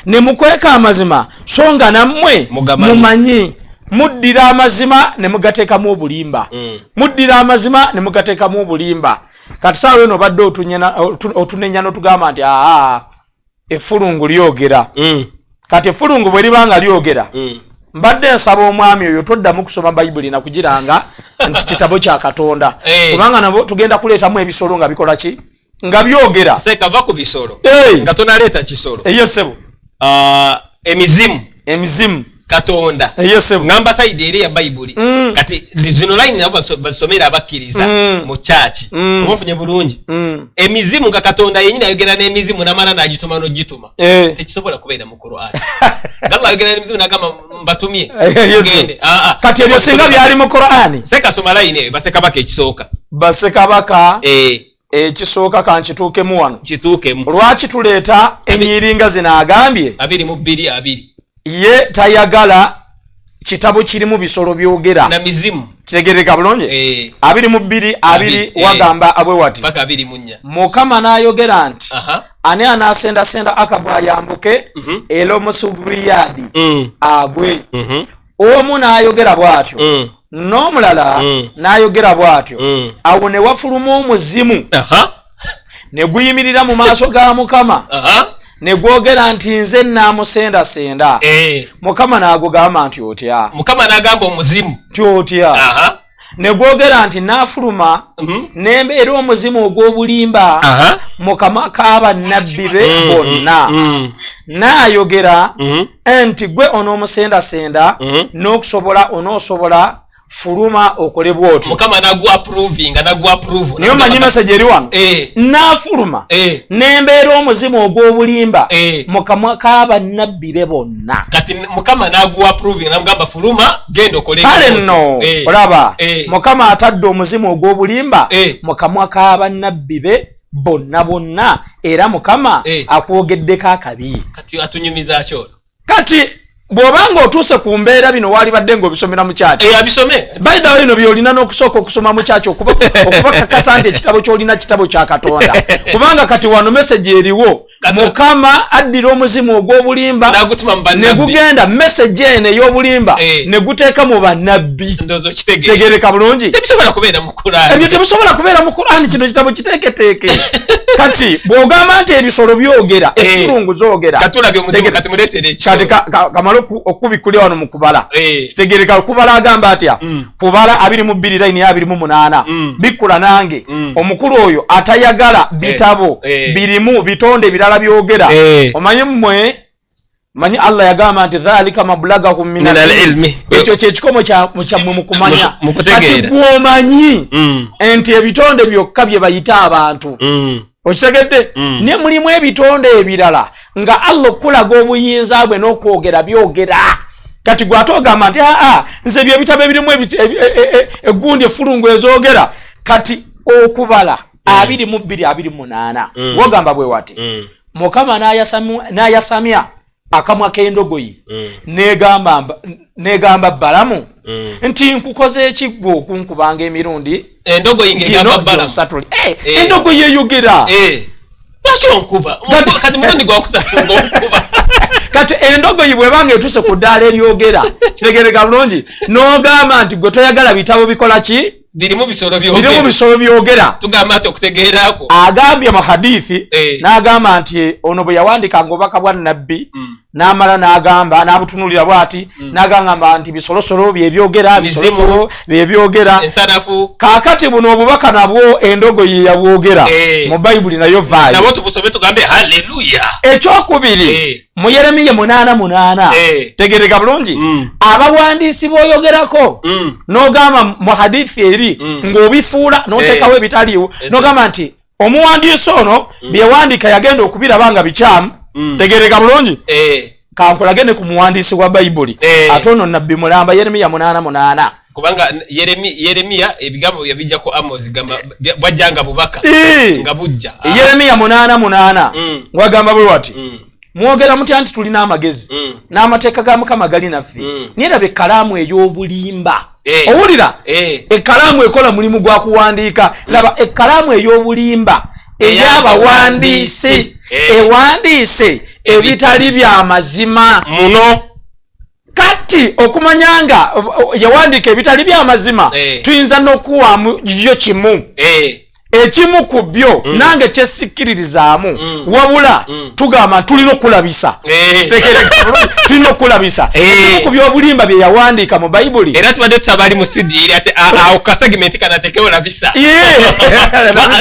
ne mukweka amazima so nga nammwe mumanyi muddira amazima ne mugateekamu obulimba muddira amazima ne mugateekamu obulimba kati saawa eno badde otunenya n'otugamba nti effulungu lyogera kati effulungu bwe libanga lyogera mbadde nsaba omwami oyo toddamu kusoma bayibuli na kugiranga nti kitabo kya Katonda kubanga nabo tugenda kuleetamu ebisolo nga bikola ki nga byogera seka va ku bisolo nga tonaleeta kisolo eyesebo emizimu Katonda ngamba side eri ya bayibuli kati zino line nabo basomera abakkiriza mu church omufunye bulungi emizimu nga Katonda yenyina ayogera n'emizimu namala n'agituma n'ogituma tekisobola kubeera mu Qur'ani ngamba ayogera n'emizimu n'agamba mbatumye gende kati ebyo singa byali mu Qur'ani seka soma line eyo basekabaka ekisooka basekabaka ekisooka kankituukemu wano kituukemu lwaki tuleeta enyiringa zino agambye 2:2 ye tayagala kitabo kirimu bisolo byogera na mizimu kitegereka bulungi 2:2 wagamba abwe wati paka 2:4 Mukama n'ayogera nti ani anasenda akagwa yambuke elo musubriyadi agwe omu n'ayogera bw'atyo n'omulala n'ayogera bw'atyo awo ne wafuluma omuzimu ne guyimirira mu maaso ga Mukama ne gwogera nti nze naamusendasenda Mukama n'agugamba nti otya Mukama n'agamba omuzimu tyotya ne gwogera nti naafuluma n'embeera omuzimu ogw'obulimba Mukama kaaba nabbi be bonna n'ayogera nti gwe onoomusendasenda n'okusobola onoosobola fuluma okole bwoti Mukama nagwa-approving niyo manyi message eri wano naafuluma n'embeera omuzimu ogw'obulimba Mukama kaaba nabbi be bonna kati Mukama nagwa-approving namugamba fuluma genda okole kale nno olaba Mukama atadde omuzimu ogw'obulimba Mukama kaaba nabbi be bonna era Mukama akwogeddeko akabi kati atunyumiza kyo kati bw'obanga otuuse ku mbeera bino wali badde ng'obisomera mu kyaki abisome bayitawo bino byolina n'okusooka okusoma mu kyaki okubakakasa nti ekitabo kyolina kitabo kya Katonda kubanga kati wano message eriwo Mukama addira omuzimu ogw'obulimba ne gugenda message eno ey'obulimba ne guteeka mu bannabbi tegereka bulungi ebyo tebisobola kubeera mu Qur'ani kino kitabo kiteeketeeke kati bw'ogamba nti ebisolo byogera effulungu zoogera kati kamalo okubikulya wano mu kubala kitegereka kubala agamba atya kubala 22 line ya 28 bikula nange omukulu oyo atayagala bitabo birimu bitonde birala byogera omanyi mmwe manyi Allah yagamba nti dhalika mablagahum min al-ilmi ekyo kyekikomo kya mu kumanya kati gwomanyi enti ebitonde byokka bye bayita abantu okitegedde ne mulimu ebitonde ebirala nga Allah okulaga obuyinza bwe n'okwogera byogera kati gwatogamba nti nze bye bitabo ebirimu egundi effulungu ezoogera kati okubala 22:28 wogamba bwe wati Mukama n'ayasamya akamwa k'endogoyi negamba Balamu nti nkukoze ekigwo okunkubanga emirundi endogoyi ngegamba Balamu endogoyi eyogera kati murundi gwakusatunga okuba kati endogoyi bwebanga etuse ku ddaala eryogera kitegereka bulungi n'ogamba nti gwe toyagala bitabo bikola ki birimu bisolo byogera tugamba ati okutegeerako agambye mu hadithi n'agamba nti ono bwe yawandikanga obubaka bwa nabbi n'amala n'agamba n'abutunulira bw'ati n'agamba nti bisolosolo byebyogera bisolosolo byebyogera kaakati buno obubaka nabwo endogo ye yabwogera mu bayibuli nayo vaayo nabo tubusome tugambe haleluya. Ekyokubiri mu Yeremiya 8:8 tegereka bulungi abawandiisi b'oyogerako n'ogamba mu hadithi eri ng'obifuula n'oteekawo ebitaliiwo n'ogamba nti omuwandiisi ono byewandiika yagenda okubiraba nga bikyamu tegereka bulungi kankulagende ku muwandiisi wa bayibuli ate ono nabbi mulamba Yeremiya 8:8 kubanga Yeremiya ebigambo yabijjako Amos gamba bwajjanga bubaka nga bujja Yeremiya 8:8 wagamba bwe wati mwogera mutya nti tulina amagezi n'amateeka ga Mukama gali naffe naye laba ekkalaamu ey'obulimba owulira ekkalaamu ekola mulimu gwa kuwandiika laba ekkalaamu ey'obulimba ey'abawandiisi ewandiise ebitali bya mazima muno. Kati okumanya nga yawandiika ebitali bya mazima tuyinza n'okuwamu yo kimu ekimu ku byo nange kyesikkiririzaamu wabula tugamba tulina okulabisa tulina okulabisa ku byobulimba bye yawandiika mu bayibuli era tubadde tusaba ali mu studio eri ate awo kasegimenti kanatekewo labisa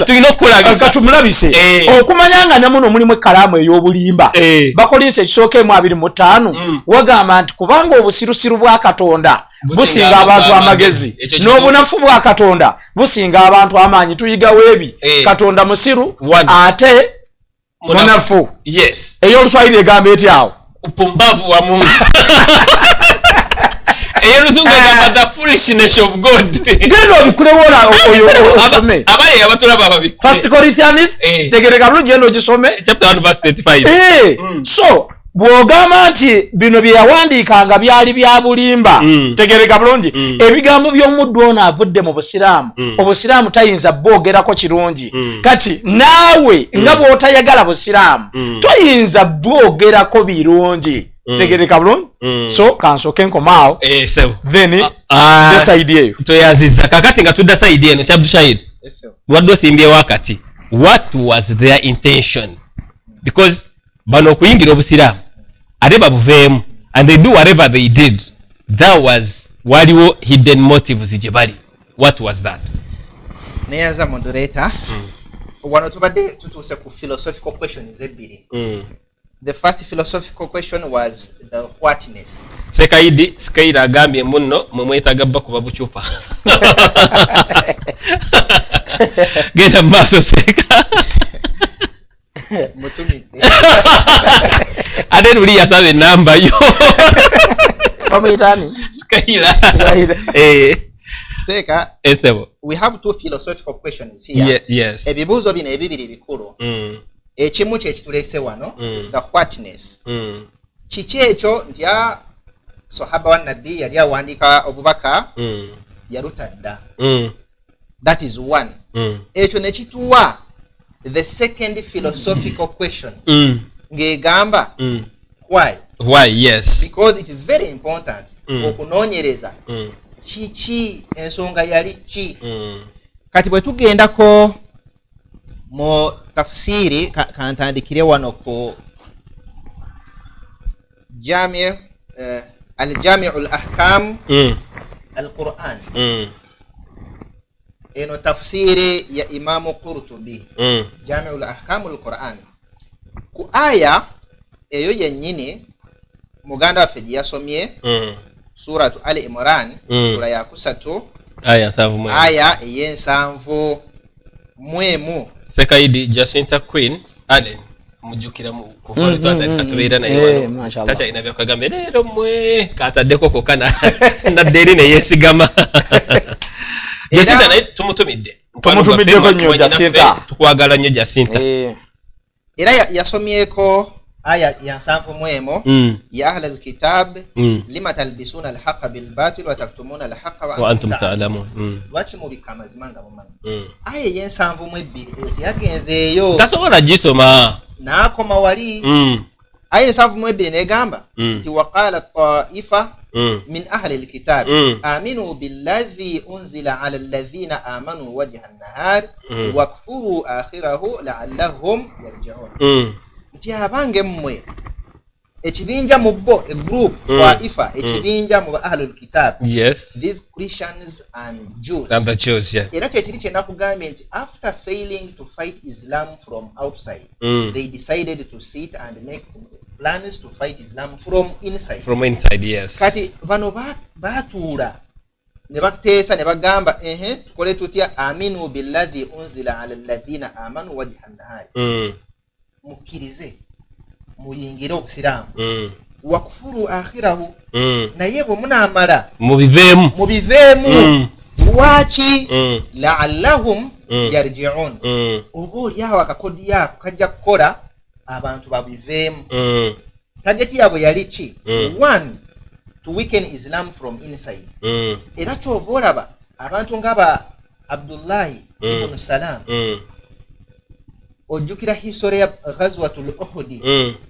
tulina okulabisa tumulabise okumanya nga namuno mulimu ekkalaamu ey'obulimba Bakolinsi 1:25 wagamba nti kubanga obusirusiru bwa Katonda businga abantu amagezi n'obunafu bwa Katonda businga abantu amaanyi tuyigawo ebi Katonda musiru ate munafu ey'Oluswayiri egamba etyawo upumbavu wa Mungu ey'Oluzungu egamba the foolishness of God. Genda obikulewola osome abali abatulaba babi 1 Corinthians kitegereka bulungi genda ogisome chapter 1 verse 35. So bw'ogamba nti bino bye yawandiikanga byali bya bulimba tegereka bulungi ebigambo by'omuddu ono avudde mu Busiraamu Obusiraamu tayinza bwogerako kirungi kati naawe nga bw'otayagala Busiraamu toyinza bwogerako birungi tegereka bulungi so kansooke nkomaawo then decide eyo toyaziza kakati nga tudda side eno Abdushahid wadde osimbyewo akati what was their intention because bano okuyingira Obusiraamu ate babuveemu and they do whatever they did that was waliwo hidden motives gye bali. What was that? Neyaza moderator wano tubadde tutuuse ku philosophical questions ebbiri. The first philosophical question was the whatness. Sekaidi Skeira agambye munno mumwetaaga bakuba bucupa genda maaso Seka mutumidde ate luli yasaba enamba yo omuyitani Skeira Seka esebo. We have two philosophical questions here. Yes. Ebibuuzo bino ebibiri bikulu. Ekimu kye kituleese wano the whatness. Kiki ekyo nti Sahaba wa Nabbi yali awandiika obubaka yalutadda. That is one. Ekyo ne kituwa the second philosophical question. Ng'egamba why? Why? Yes. Because it is very important okunoonyereza kiki ensonga yali ki. Kati bwe tugendako mu tafsiri kantandikire wano ku Jami' al-Jami' al-Ahkam al-Quran. Eno tafsiri ya Imam Qurtubi. Jami' al-Ahkam al-Quran. Ku aya eyo yennyini muganda waffe gye yasomye suratu Ali Imran sura ya 3 aya ey'ensanvu mwemu. Sekaidi Jacinta Queen Allen mujukira mu kuvula twata katubeera naye wano tacha inabya kagambe lero mwe kataddeko kokana na deri ne yesigama. Jacinta naye tumutumiddeko nnyo Jacinta tukwagala nnyo Jacinta. Era yasomyeko aya ya nsanvu mwemo ya ahla alkitab lima talbisuna alhaqa bilbatil wa taktumuna alhaqa wa antum ta'lamun. Lwaki mubika amazima nga mumanyi? Aya y'ensanvu mu ebbiri teyagenzeeyo tasobola gisoma n'akoma wali. Aya y'ensanvu mu ebbiri negamba nti waqala ta'ifa min ahli alkitab aminu billadhi unzila ala alladhina amanu wajha an-nahar wakfuru akhirahu la'allahum yarji'un. Nti abange mmwe ekibinja mu bo a group Taifa ekibinja mu ahlul kitab yes these Christians and Jews and the Jews yeah era kyekiri kyenakugambye nti after failing to fight Islam from outside they decided to sit and make plans to fight Islam from inside yes kati bano batuula ne bateesa ne bagamba tukole tutya aminu billadhi unzila ala alladhina amanu wajhan nahari mukkirize muyingire obusiraamu wakufuru akhirahu naye bwe munaamala mubiveemu lwaki laallahum yarji'un oba oliawo akakodi yako kajja kukola abantu babiveemu tageti yabwe yali ki one to weaken Islam from inside era kyova olaba abantu ng'aba Abdullahi ibn Salam ojjukira history ya ghazwatul Uhud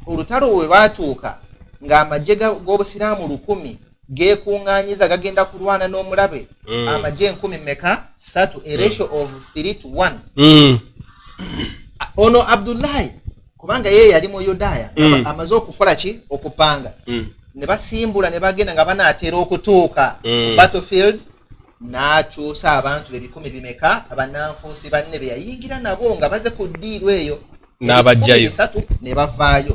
olutalo we lwatuuka ng'amagye g'obusiraamu 1,000 geekuŋŋaanyiza gagenda kulwana n'omulabe amagye 10 meka 3 a ratio of 3 to 1 ono Abdullahi kubanga yeye yali mu Yudaya amaze okukola ki okupanga ne basimbula ne bagenda nga banaatera okutuuka battlefield n'akyusa abantu 10,000 bimeka abannanfuusi banne be yayingira nabo nga baze ku ddiiru eyo n'abajjayo ne bavaayo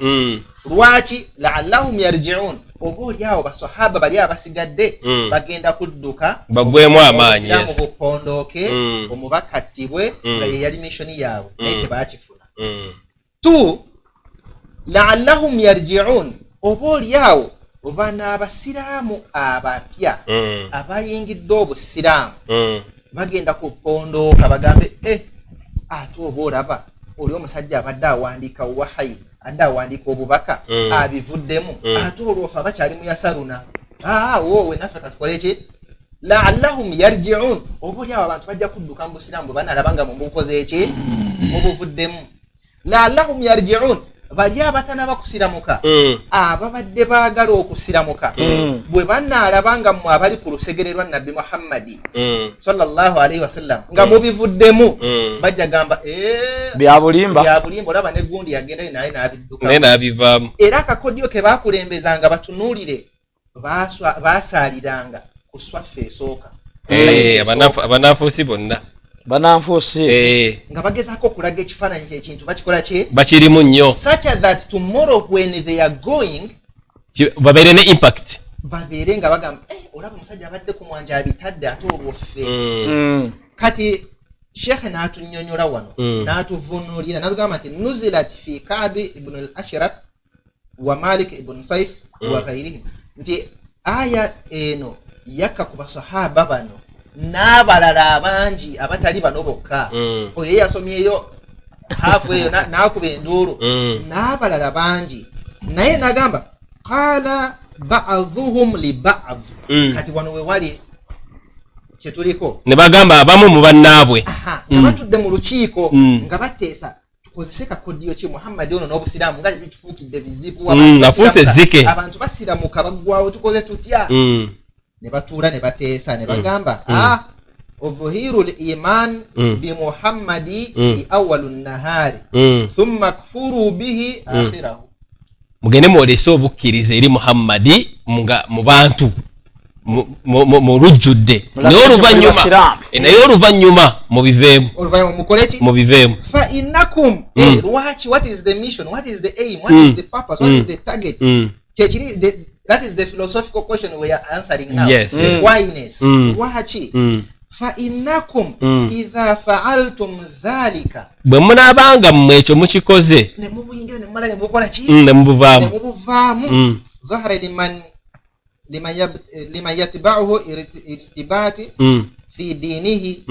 lwaki laallahum yarji'un oba oliawo basahaba bali abasigadde bagenda kudduka bagwemu amaanyi yes bupondooke omubakattibwe nga ye yali missoni yaabwe naye tebaakifuna tu laallahum yarji'un oba oliawo oba n'abasiraamu abapya abayingidde obusiraamu bagenda kupondooka bagambe ate oba olaba oli omusajja abadde awandiika wahayi adde awandiika obubaka abivuddemu ate olwofa bakyali mu yasaruna woowe naffe katukole ki laallahum yarji'un oba oliawo abantu bajja kudduka mu busiraamu bwe banalaba nga mubukoze eki mubuvuddemu laallahum yarji'un bali abatanaba kusiramuka ababadde baagala okusiramuka bwe banaalaba nga mmwe abali ku lusegere lwa nabbi Muhammadi sallallahu alaihi wasallam nga mubivuddemu bajja gamba byabulimba olaba ne gundi yagendayo naye n'abivaamu era akakodyo ke baakulembezanga batunuulire baasaaliranga ku swaffe esooka abananfuusi bonna bananfuusi nga bagezaako okulaga ekifaananyi ky'ekintu bakikola ki bakirimu nnyo such that tomorrow when they are going babeere ne impact babeere nga bagamba olaba omusajja abadde ku mwanja abitadde ate olwoffe kati shekhe n'atunnyonnyola wano n'atuvunuulira n'atugamba nti nuzilat fi Ka'b ibn al-Ashraf wa Malik ibn Saif wa ghayrihim nti aya eno yakka ku basahaba bano n'abalala abangi abatali bano bokka oyo yasomyeyo hafu eyo n'akuba enduulu n'abalala bangi naye n'agamba qala ba'dhuhum li ba'd kati wano we wali kyetuliko ne bagamba abamu mu bannaabwe nga batudde mu lukiiko nga bateesa tukozese kakodiyo ki Muhammad ono n'obusiraamu nga bitufuukidde bizibu abantu basiramuka baggwawo tukoze tutya ne batuula ne bateesa ne bagamba udhuhiru liman bi Muhammadi fi awwalu nahari thumma kfuru bihi akhirahu mugende mwolese obukkiriza eri Muhammadi mu bantu mu lujjudde naye oluvannyuma mubiveemu fa innakum lwaki what is the mission what is the aim what is the purpose what is the target that is the philosophical question we are answering now the whyness lwaki fa innakum idha fa'altum dhalika bwe munaabanga mmwe ekyo mukikoze ne mubuyingira ne mumala ne mukola ki ne mubuvaamu dhahara liman yatba'uhu irtibati fi dinihi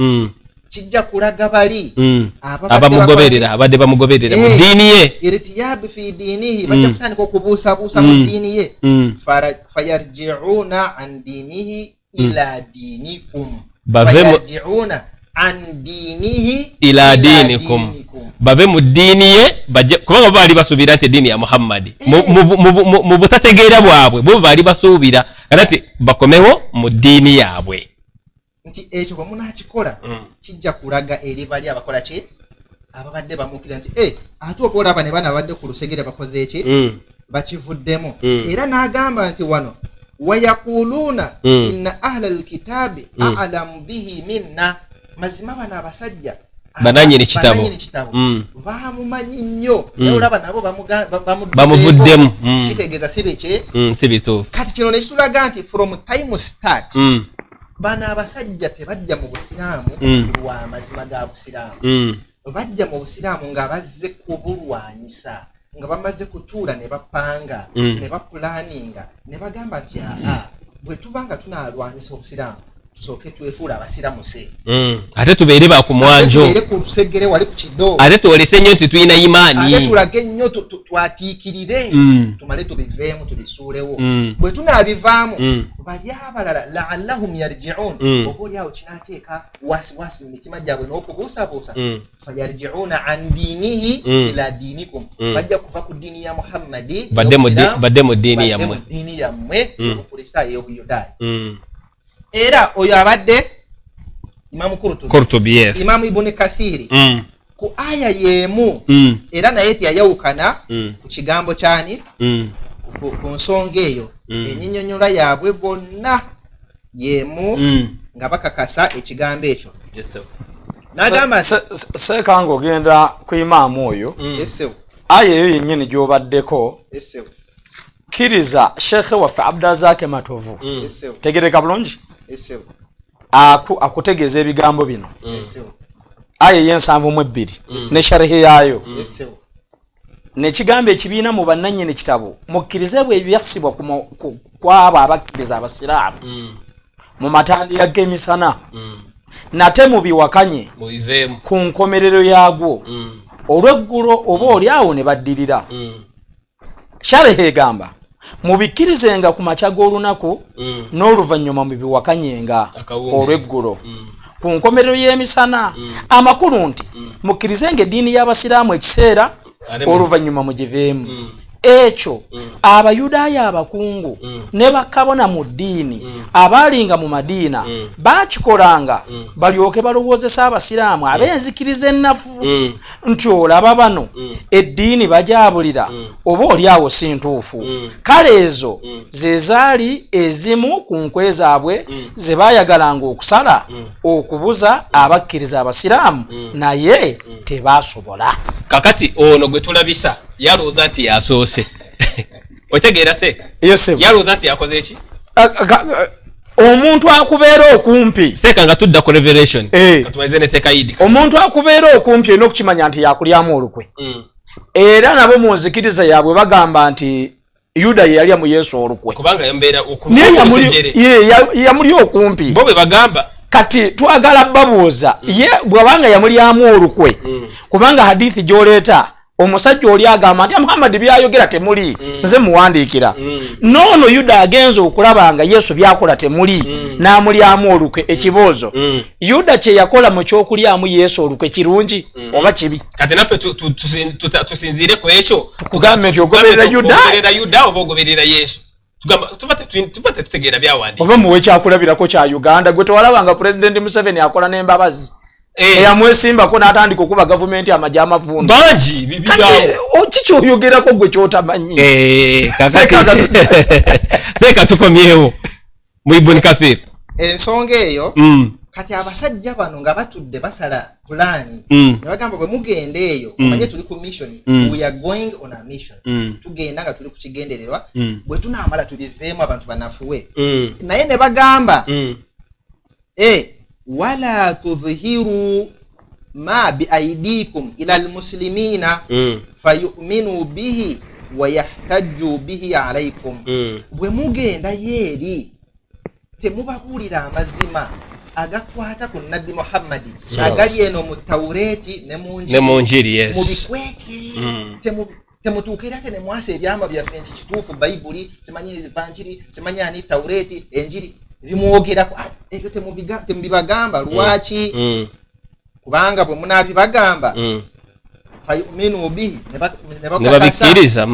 kijja kulaga bali abadde bamugoberera mu ddiini ye irtiyab fi dinihi bajja kutandika okubuusabuusa mu ddiini ye fayarji'una an dinihi ila dinikum fayarji'una an dinihi ila dinikum bave mu ddiini ye kubanga baali basuubira nti eddiini ya Muhammadi mu butategeera bwabwe bo baali basuubira nti bakomewo mu ddiini yaabwe nti ekyo bwe munaakikola kijja kulaga eri bali abakola ki ababadde bamuukira nti ate oba olaba ne bana abadde ku lusegere bakoze eki bakivuddemu era n'agamba nti wano wayaquluna inna ahla alkitabi a'lamu bihi minna mazima bana abasajja bananyini kitabo bamumanyi nnyo olaba nabo bamuvuddemu kitegeeza sibeke sibituufu kati kino nekitulaga nti from time start bana abasajja tebajja mu busiraamu lwa mazima ga busiraamu bajja mu busiraamu nga bazze kubulwanyisa nga bamaze kutuula ne bapanga ne bapulaninga ne bagamba nti bwe tubanga tunalwanyisa obusiraamu tusooke twefuula abasiramuse ate tubeere bakumwanjo tubeere ku lusegere wali ku kiddo ate twolese nnyo nti tulina imaani ate tulage nnyo twatiikirire tumale tubiveemu tubisuulewo bwe tunaabivaamu bali abalala laallahum yarjiun oba oli awo kinaateeka wasiwasi mu mitima gyabwe n'okubuusabuusa fayarjiuna an diinihi ila diinikum bajja kuva ku ddiini ya muhammadi badde mu ddiini yammwe obukristaayo ey'obuyudaaya era oyo abadde Imam Qurtubi yes Imam Ibn Kathiri ku aya yemu era naye tiyawukana ku kigambo kyani ku nsonga eyo enyinyonyola yaabwe bonna yemu nga bakakasa ekigambo ekyo nagamba sekanga ogenda ku imaamu oyo aya eyo yennyini gy'obaddeko kiriza shekhe waffe Abdulrazak Matovu tegereka bulungi akutegeeza ebigambo bino aya y'ensanvu ne sharehe yaayo nekigambo ekibiina mu bannannyini kitabo mukkirize bwe byassibwa kwabo abakkiriza abasiraamu mu matandira g'emisana nate mubiwakanye ku nkomerero yaagwo olw'eggulo oba oli awo ne baddirira sharehe egamba mubikkirizenga ku makya g'olunaku n'oluvannyuma mubiwakanyenga olw'eggulo ku nkomerero y'emisana amakulu nti mukkirizenga eddiini y'abasiraamu ekiseera oluvannyuma mugiveemu ekyo abayudaaya abakungu ne bakabona mu ddiini abaalinga mu madiina baakikolanga balyoke balowoozesa abasiraamu ab'enzikiriza ennafu nti olaba bano eddiini bajaabulira oba oli awo si ntuufu kale ezo ze zaali ezimu ku nkwe zaabwe ze baayagalanga okusala okubuza abakkiriza abasiraamu naye tebaasobola kakati ono gwe tulabisa yalowooza nti yasoose otegeera se yalowooza nti yakoze eki omuntu akubeera okumpi seeka nga tudda ku revelation katuweze ne sekayidi omuntu akubeera okumpi olina okukimanya nti yakulyamu olukwe era nabo mu nzikiriza yaabwe bagamba nti Yuda ye yalya mu Yesu olukwe kubanga yambeera yamuli okumpi bo bwe bagamba kati twagala babuuza ye bwabanga yamulyamu olukwe kubanga hadithi gy'oleeta omusajja oli agamba nti Muhammad byayogera temuli nze muwandiikira noono Yuda agenza okulaba nga Yesu byakola temuli n'amulyamu olukwe ekiboozo Yuda kye yakola mu ky'okulyamu Yesu olukwe kirungi oba kibi kati naffe tusinziire ku ekyo tukugambe nti ogoberera Yuda oba ogoberera Yesu tuba tetutegeera byawandiika oba muwe kyakulabirako kya Uganda gwe tewalabanga Pulezidenti Museveni akola n'embabazi eyamwesimbako n'atandika okuba gavumenti amagye amavundu bangi bibigaawo kikyoyogerako gwe kyotamanyi seeka tukomyewo mu Ibn Kathir ensonga eyo kati abasajja bano nga batudde basala pulaani ne bagamba bwe mugenda eyo omanye tuli ku mission we are going on a mission tugenda nga tuli ku kigendererwa bwe tunaamala tubiveemu abantu banafuwe naye ne bagamba wala tudhihiru ma biaidikum ila almuslimina fayuminu bihi wayahtaju bihi alaikum bwe mugenda yeeri temubabuulira amazima agakwata ku nabbi Muhammadi agali eno mu Tawreeti ne mu Njiri yes mubikweke temutuukira te ne mwasa ebyama byaffe nti kituufu Bayibuli simanyi Evanjiri simanyi ani Tawreeti Enjiri bimwogerako ebyo temubibagamba lwaki kubanga bwe munaabibagamba fayuminu bihi ne babikkiriza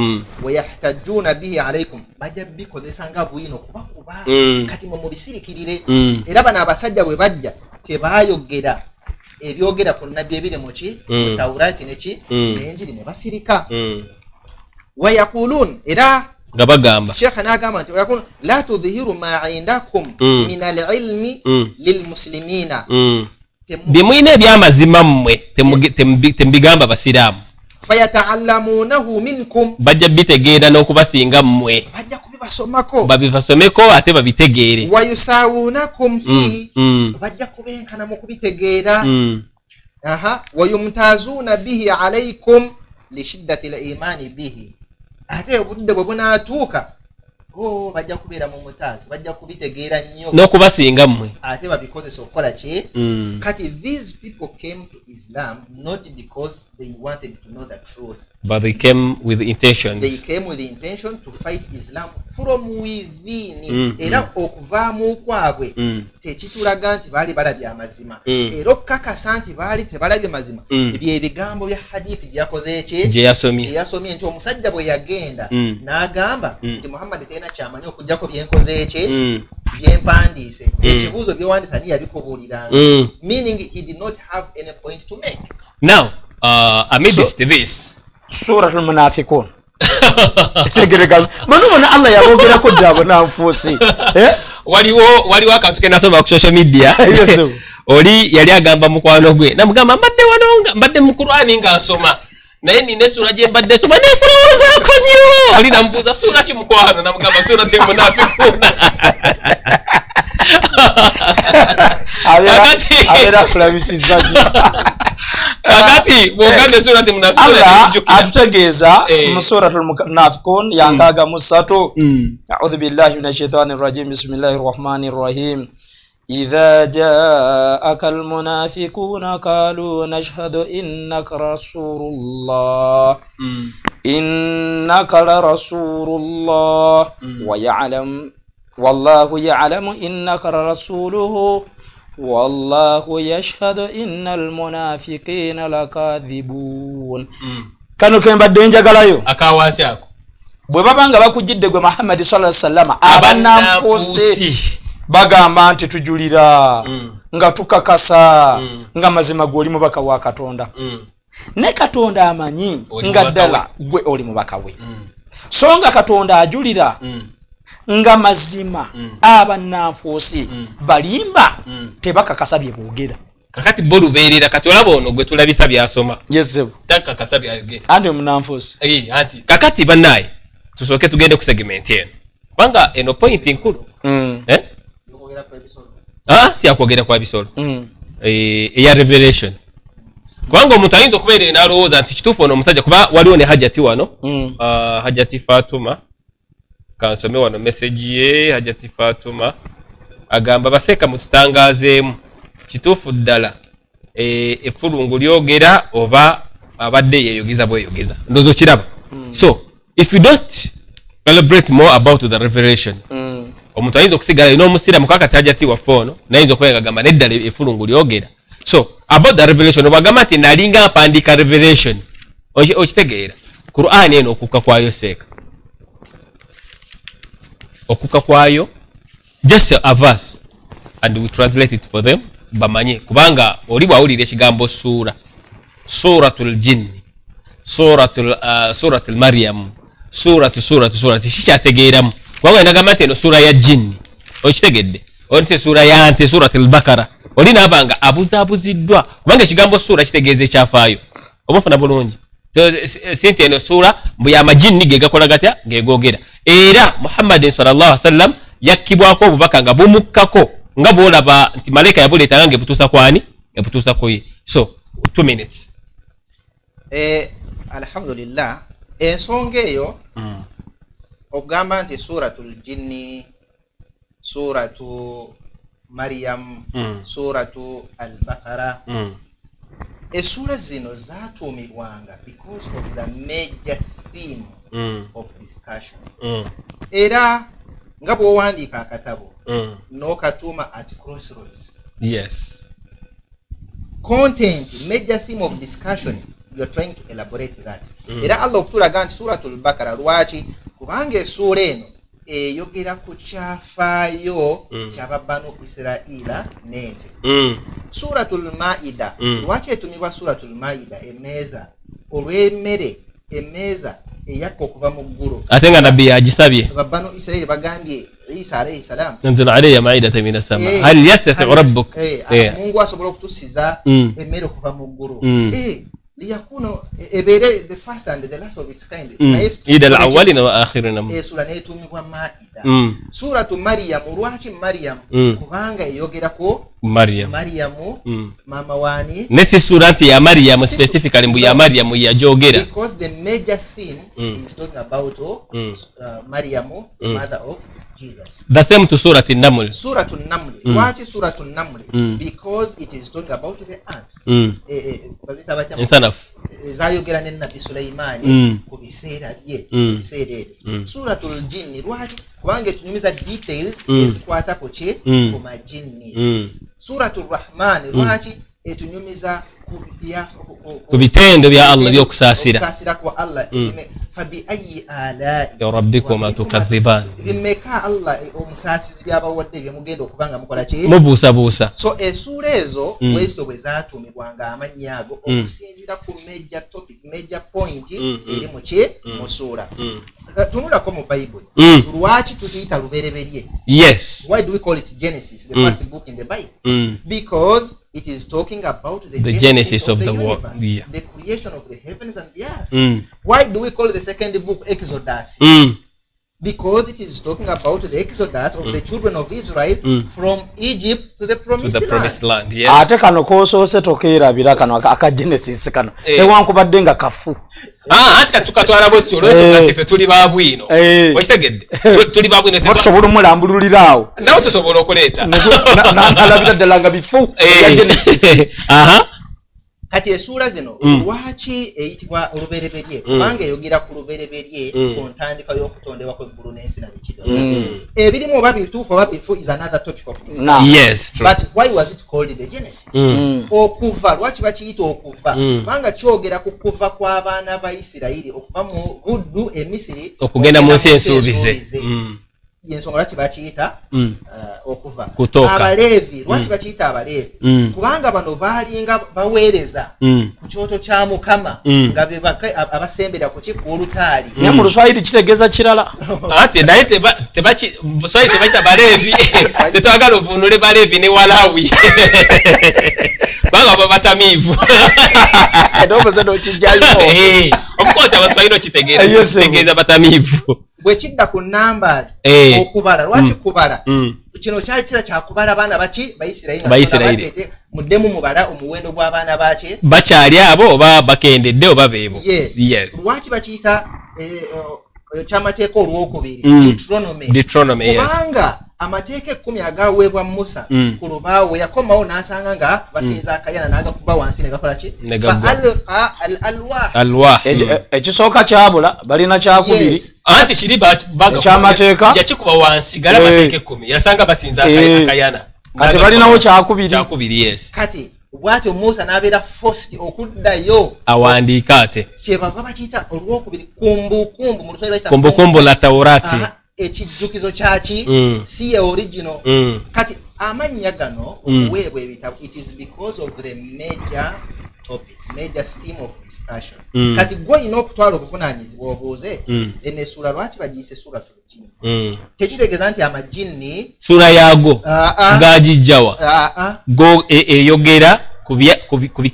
wayahtajuna bihi alaikum bajja bikozesa nga bwino kubakuba kati mubisirikirire era bano abasajja bwe bajja tebaayogera ebyogera ku nabbi ebiri muki mu Tawurati neki n'Enjiri ne basirika ويقولون إذا gabagamba شيخ ناقامت ويقول لا تظهروا ما عندكم من العلم للمسلمين bimwine byamazima mmwe tembigamba basiraamu fayata'allamunahu minkum bajja bitegeera n'okubasinga mmwe bajja kubibasomako babibasomeko ate babitegeere wayusawunakum fi bajja kubenkana mu kubitegeera wayumtazuna bihi alaykum li shiddati al-imani bihi ate obudde bwe bunaatuuka bajja kubeera mu mutazi bajja kubitegeera nnyo n'okubasinga mmwe ate babikozesa okukola ki kati these people came to Islam not because they wanted to know the truth, but they came with intentions. They came with the intention to fight Islam from within. Era okuvaamu kwabwe tekitulaga nti baali balabye amazima era okukakasa nti baali tebalabye mazima ebyo ebigambo bya hadithi gyakoze eki gye yasomye nti omusajja bwe yagenda n'agamba nti Muhammad tena kyamanyi okujjako byenkoze eki byempandiise ekibuuzo byewandisa ni yabikubuuliranga meaning he did not have any point to make. Now amidst this suratul munafiqun tegereka manubona Allah yabogerako dabo nanfusi waliwo akantu kenasoma ku social media oli yali agamba mukwano gwe namugamba mbadde wanonga mbadde mu Qur'ani nga nsoma naye nine sura gye mbadde soma ne kulowooza ko nnyo ali nambuuza sura ki mukwano namugamba suratul munafiqun abera kulabisiza kakati bwogande suratul munafiqun atutegeeza mu suratul munafiqun yangaga musatu a'udhu billahi minash shaitanir rajim bismillahir rahmanir rahim idha ja'aka al munafiquna qalu nashhadu innaka rasulullah innaka la rasulullah wa ya'lam wallahu ya'lamu innaka la rasuluhu wallahu yashhadu innal munafiqina lakadhibun. Kano kembadde njagalayo akawasi ako bwe babanga bakujidde gwe Muhammad sallallahu alaihi wasallam abananfusi bagamba nti tujulira nga tukakasa nga mazima gwe oli mubaka wa Katonda ne Katonda amanyi nga ddala gwe oli mubaka we so nga Katonda ajulira nga mazima abananfusi balimba tebakakasabye boogera kakati bo lubeerera kati olaba ono gwe tulabisa byasoma yezebu takakasabye ayogera andi omunanfusi anti kakati bannaye tusooke tugende ku segment eno kubanga eno point nkulu siyakwogera kwa bisolo eya revelation kubanga omuntu ayinza okubeera n'alowooza nti kituufu ono omusajja kuba waliwo ne hajjati wano hajjati Fatuma kansome wano message ye hajjati Fatuma agamba baseeka mututangazeemu kituufu ddala effulungu lyogera oba abadde yeyogeza bweyogeza ndowooza okiraba so if you don't elaborate more about the revelation omuntu ayinza okusigala n'omusiramu kakati hajjati waffe ono nayinza okubeera agamba neddala effulungu lyogera so about the revelation obagamba nti nalinga mpandiika revelation okitegeera Qur'an eno okukka kwayo seeka okukka kwayo just a verse and we translate it for them bamanye kubanga oli bwawulira ekigambo suratul jinni suratul maryam suratu kikyategeeramu kubanga nagamba nti eno sura ya jinni okitegedde onte sura ya ante suratul bakara oli naabanga abuzaabuziddwa kubanga ekigambo sura kitegeeza ekyafaayo obafuna bulungi sinti eno sura mbu y'amajinni ge gakola gatya ng'egoogera era Muhammadin sallallahu alaihi wasallam yakkibwako obubaka nga bumukkako nga bwolaba nti malaika yabuleetanga ng'ebutuusa kwani ebutuusa ku ye so 2 minutes alhamdulillah ensonga eyo okugamba nti suratul jinni suratu Maryam suratu al-Baqara esura zino zatuumibwanga because of the major theme of discussion era nga bw'owandiika akatabo n'okatuuma at crossroads content major theme of discussion you are trying to elaborate that era Allah okutulaga nti suratul Baqara lwaki kubanga essuula eno eyogera ku kyafaayo ky'Ababanu Israila n'ente suratul Maida lwaki etumibwa suratul Maida emeeza olw'emmere emeeza eyakka okuva mu ggulu ate nga nabbi yagisabye babbano Isirayiri bagambye Isa alayhi salam nanzil alayya ma'idatan min as-sama hal yastati rabbuk Mungu asobola okutusiza emmere okuva mu ggulu liyakuno ebere the first and the last of its kind ida al-awwalina wa akhirina sura netumibwa Maida suratu Maryam lwaki Maryam kubanga eyogerako Maryam mama wani nesi surati ya Maryam specifically mbu ya Maryam yajogera because the major theme is talking about Maryam the mother of Jesus. The same to surati Naml. Suratu Naml. Why suratu Naml? Because it is talking about the ants. Insana zayogera ne Nabi Sulaimani ku biseera bye suratul jinni lwaki kubanga tunyumiza details ezikwata ku ki ku majinni suratul rahman lwaki etunyumiza ku bitendo bya Allah byokusaasira kwa Allah fabi ayi ala ya rabbikuma tukadhiban bimeka Allah omusaasizi byabawadde byemugenda okubanga mukola ki mubuusabuusa so esura ezo bwezito bwe zaatumibwanga amannya ago okusinziira ku major topic major point eri mu ki mu sura tunulako mu Bible lwaki tukiyita lubereberye yes why do we call it Genesis the first book in the Bible because it is talking about the genesis of the world the creation of the heavens and the earth why do we call the second book Exodus because it is talking about the exodus of the children of Israel from Egypt to the promised land. Yes. Ate kano kosoose tokeerabira kano aka Genesis kano newankubadde nga kafu ati katukatwala bwetyo olwekyo kaffe tuli babwino wakitegedde tuli babwino tusobola omulambululiraawo nawe tusobola okuleeta nalabira ddala nga bifu ya Genesis kati esura zino lwaki eyitibwa olubereberye kubanga eyogera ku lubereberye ku ntandika y'okutondebwa kw'eggulu n'ensi na bikidonda ebirimu oba bituufu oba bifu is another topic of discussion. Yes, true. But why was it called the Genesis? Okuva lwaki bakiyita okuva kubanga kyogera ku kuva kw'abaana ba Isirayiri okuva mu buddu e Misiri okugenda mu nsi ensuubize yensonga lwaki bakiyita okuva kutoka abaleevi lwaki bakiyita abaleevi kubanga bano baalinga baweereza ku kyoto kya Mukama nga be abasembera ku kikulutaali naye mu Luswayiri kitegeeza kirala ate naye Buswayiri tebakita baleevi tetwagala ovunule baleevi ne Walawi baba batamiivu edoboze nokijjayo omukozi abantu balina okitegeeza batamiivu bwe kidda ku numbers okubala lwaki kubala kino kyali kira kyakubala abaana baki Bayisirayiri muddemu mubala omuwendo gw'abaana baki bakyali abo oba bakendedde oba beebo yes lwaki bakiyita kyamateeka olwokubiri Deuteronomy kubanga amateeka 10 agaweebwa Musa ku lubaawo yakomawo n'asanga nga basinza akayana n'agakuba wansi ne gakola ki alwa ekisooka kyabula balina kyakubiri anti kiri kyamateeka yakikuba wansi gala amateeka 10 yasanga basinza akayana kati balinawo kyakubiri yes kati bwatyo Musa n'abeera forced okuddayo awandiika ate kyebava bakiyita olwokubiri kumbukumbu mu Luswayiri kumbukumbu la Taurati ekijjukizo kyaki si original kati amannya gano okuweebwa ebitabo it is because of the major topic major theme of discussion kati gwe ino okutwala obuvunaanyizibwa obuuze ene sura lwaki bagiyise sura tulujini tekitegeeza nti amajinni sura yago gagijjawa go eyogera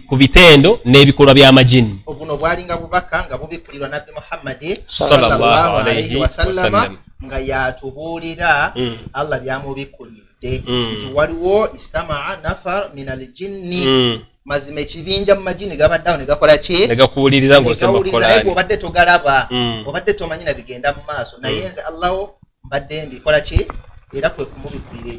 ku bitendo n'ebikolwa by'amajinni obuno bwalinga bubaka nga bubikulirwa nabbi Muhammad sallallahu alayhi wasallam nga yatubuulira Allah byamubikulidde nti waliwo istamaa nafar min aljinni mazima ekibinja mu majini gabaddawo ne gakola ki negakuwuliriza ng'osoma Qur'an obadde togalaba obadde tomanyi na bigenda mu maaso naye nze Allahu mbadde mbikola ki era kwe kumubikulira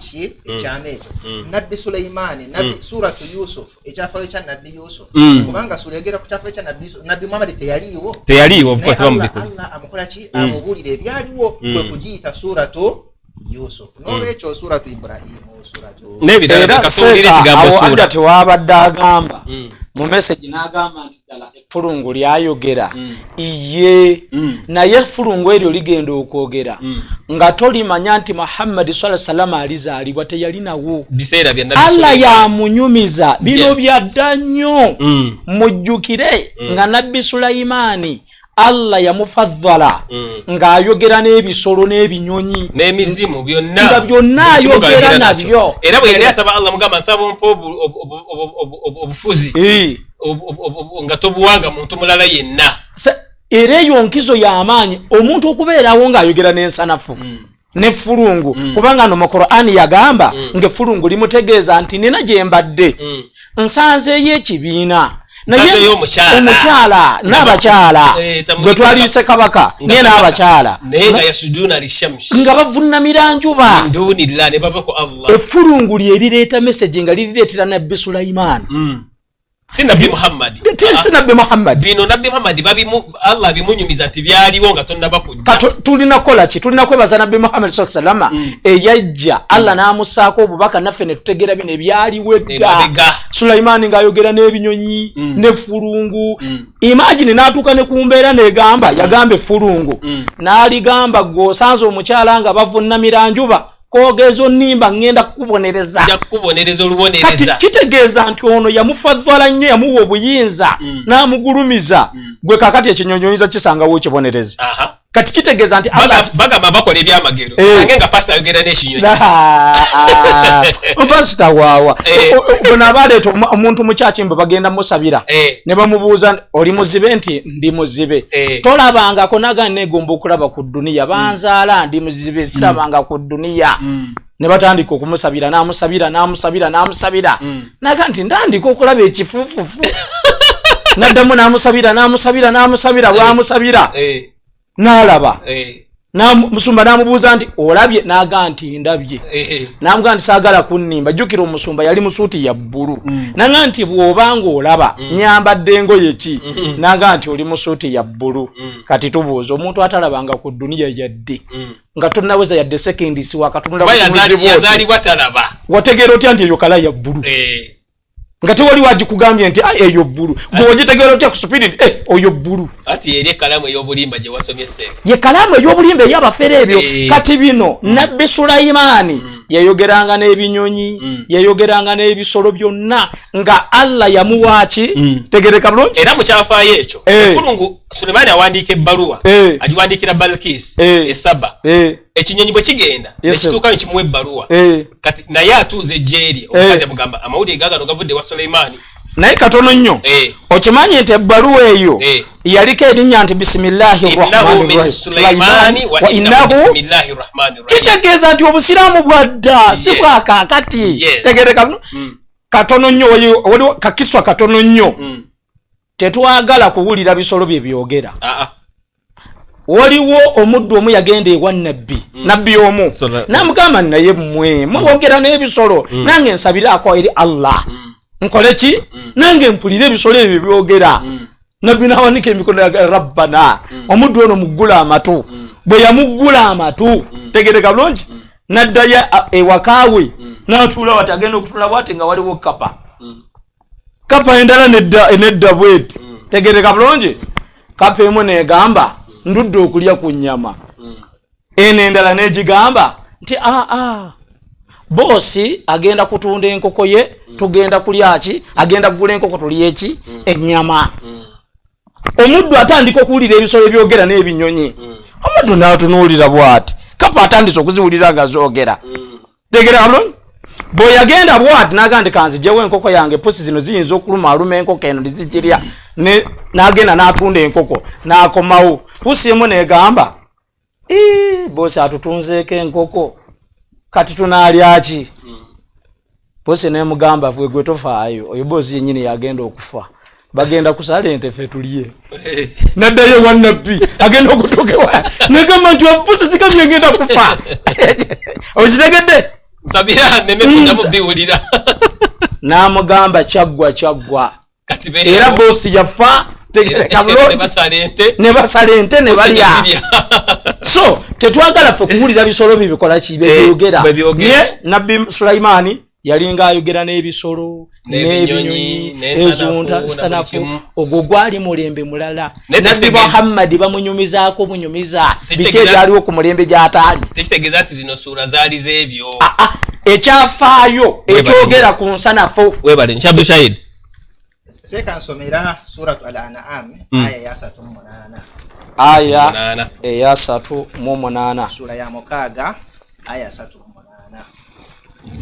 ekyama ekyo nabbi Sulaimaani nabbi suratu Yusuf ekyafaayo kya nabbi Yusuf kubanga sura egera ku kyafaayo kya nabbi Muhammad teyaliiwo of course Allah amukola ki amubuulira ebyaliwo kwe kugiyita suratu Yusuf n'olwekyo suratu Ibrahim suratu anja tewabadde agamba mu message n'agamba nti ddala effulungu lyayogera iye naye effulungu eryo ligenda okwogera nga tolimanya nti Muhammad sallallahu alaihi wasallam alizaalibwa teyalinawo Allah yamunyumiza bino byadda nnyo mujjukire nga nabbi Sulaimaani Allah yamufaddala ng'ayogera n'ebisolo n'ebinyonyi n'emizimu byonna nga byonna ayogera nabyo era bwe yali asaba Allah mugamba nsaba mpo obufuzi nga tobuwanga muntu mulala yenna era eyo nkizo y'amaanyi omuntu okubeerawo ng'ayogera n'ensanafu n'effulungu kubanga no mu Qur'ani yagamba ng'effulungu limutegeeza nti nina gye mbadde nsanzeeyo ekibiina naye omukyala n'abakyala gwe twaliise kabaka naye n'abakyala naye nga yasuduna lishamsi nga bavunamira njuba ndunillah ne bava ku Allah effulungu lye lireeta message nga lirireetera nabbi Sulaiman si nabbi Muhammad si nabbi Muhammad bino nabbi Muhammad babimu Allah bimunyumiza nti byaliwo nga tonnaba kujja tulina kola ki tulina kwebaza nabbi Muhammad sallallahu alaihi wasallam eyajja Allah n'amusaako obubaka naffe ne tutegeera bino ebyaliwo edda Sulaiman ng'ayogera n'ebinyonyi n'effulungu imagine n'atuuka ne ku mbeera n'egamba yagamba effulungu n'aligamba gw'osanze omukyala nga bavunnamira njuba kogezo nimba ngenda kukubonereza kati kitegeeza nti ono yamufaddala nnyo yamuwa obuyinza n'amugulumiza gwe kakati ekinyonyoyinza kisangawo kibonereza kati kitegeeza nti bagamba bakola ebyamagero nange nga pasita ayogera n'ekinyonyi pasita waawa bona abaleeta omuntu mu kyaki mbe bagenda musabira ne bamubuuza oli muzibe nti ndi muzibe tolabangako naga negomba okulaba ku dduniya banzaala ndi muzibe sirabanga ku dduniya ne batandika okumusabira n'amusabira naga nti ndandika okulaba ekifuufufu naddamu n'amusabira bwamusabira n'alaba musumba n'amubuuza nti olabye naga nti ndabye n'amuga nti saagala kunnimba jjukira omusumba yali mu suuti ya bbulu naga nti bw'obanga olaba nyambadde engoye ki naga nti oli mu suuti ya bbulu kati tubuuza omuntu atalabanga ku dduniya yadde nga tonnaweza yadde sekendisi yazaalibwa talaba wategeera otya nti eyo kala ya bbulu nga tewali wagikugambye nti eyo bbulu bw'ogitegeera otya ku supidi oyo bbulu ati yeri ekalamu ey'obulimba gye wasomye sente ye kalamu ey'obulimba ey'abafere ebyo kati bino nabbi Sulaimaani yayogeranga n'ebinyonyi yayogeranga n'ebisolo byonna nga Allah yamuwaaki tegereka bulungi era mukyafaayo ekyo effulungu Sulaimaani awandiika ebbaluwa agiwandiikira Balkis Saba ekinyonyi bwe kigenda ekituuka kimuwa ebbaluwa kati naye atuuza ejjeeri omukazi amugamba amawulire gaagano gavudde wa Sulaimaani naye katono nnyo okimanyi nti ebbaluwa eyo yaliko erinnya nti bismillahirrahmanirrahim kitegeeza nti obusiraamu bwadda si bwakaakati tegereka katono nnyo waliwo kakiswa katono nnyo tetwagala kuwulira bisolo bye byogera waliwo omuddu omu yagenda ewa nabbi omu n'amugamba naye mmwe mwogera n'ebisolo nange nsabiraako eri Allah nkole ki nange mpulire ebisolo ebyo byogera nabbi n'awanika emikono ya rabbana omuddu ono muggula amatu bwe yamuggula amatu tegereka bulungi n'addayo ewakaawe n'atuula wati agenda okutuula bwati nga waliwo kapa endala nedda bweti tegereka bulungi kapa emu negamba ndudde okulya ku nnyama eno endala negigamba nti boosi agenda kutunda enkoko ye tugenda kulyaki agenda kugula enkoko tulyeki ennyama omuddu atandika okuwulira ebisolo ebyogera n'ebinyonyi omuddu n'atunuulira bwati kapa atandise okuziwulira nga zoogera tegera bulungi bwe yagenda bwati naga nti kanzijewo enkoko yange pusi zino ziyinza okuluma enkoko eno ndizigirya n'agenda n'atunda enkoko n'akomawo pusi emu negamba boosi atutunzeeko enkoko kati tunalyaki pusi nemugamba fwe gwe tofaayo oyo boosi yennyini yagenda okufa bagenda kusala ente ffe tulye naddayo ewa nabbi agenda okutuuka negamba nti pusi zigamye ngenda kufa okitegedde sabira neme kunyamubiwulira n'amugamba kyaggwa era boosi yafa tegereka bulungi ne basala ente ne balya so tetwagala ffe kuwulira bisolo bibikola ki byogera naye nabbi Sulaimaani yalinga ayogera n'ebisolo n'ebinyonyi ezunta sanafu ogwo gwali mulembe mulala nabbi Muhammad bamunyumizaako bunyumiza biki ebyaliwo ku mulembe gy'ataali tekitegeeza nti zino suura zaali z'ebyo ekyafaayo ekyogera ku nsanafu webale nkyabdu shahid Seka nsomera suratu al-An'am aya ya 38. Aya ya 38. Sura ya mukaaga aya 38.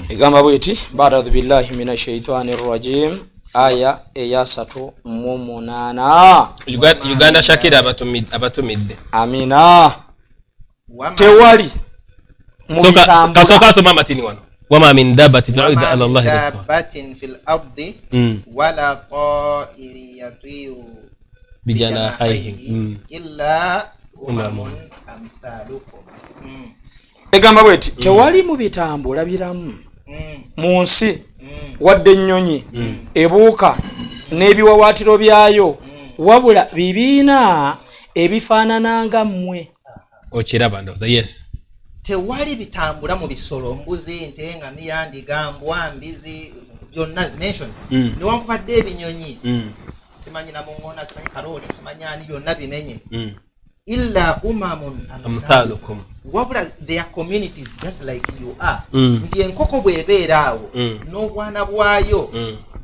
Igamba bweti ba'udhu billahi minash shaitanir rajim aya ya 38. Uganda Shakira abatumidde. Amina. Tewali kasoka soma matini wano. Wama min dabbatin fil ardi ala Allah dabbatin fil ardi wala ta'iri yatiru bijanahihi illa umamun amthalukum. Egamba bweti tewali mu bitambula biramu mu nsi wadde ennyonyi ebuuka n'ebiwawaatiro byayo wabula bibiina ebifaanananga mmwe. Okiraba ndoza yes. Tewali bitambula mu bisolo mbuzi ente ngamia ndiga mbwa mbizi byonna mention niwankubadde ebinyonyi simanyi namungona simanyi karoli simanyi ani byonna bimenye illa umamun amthalukum wabula their communities just like you are. Nti enkoko bwebeeraawo n'obwana bwayo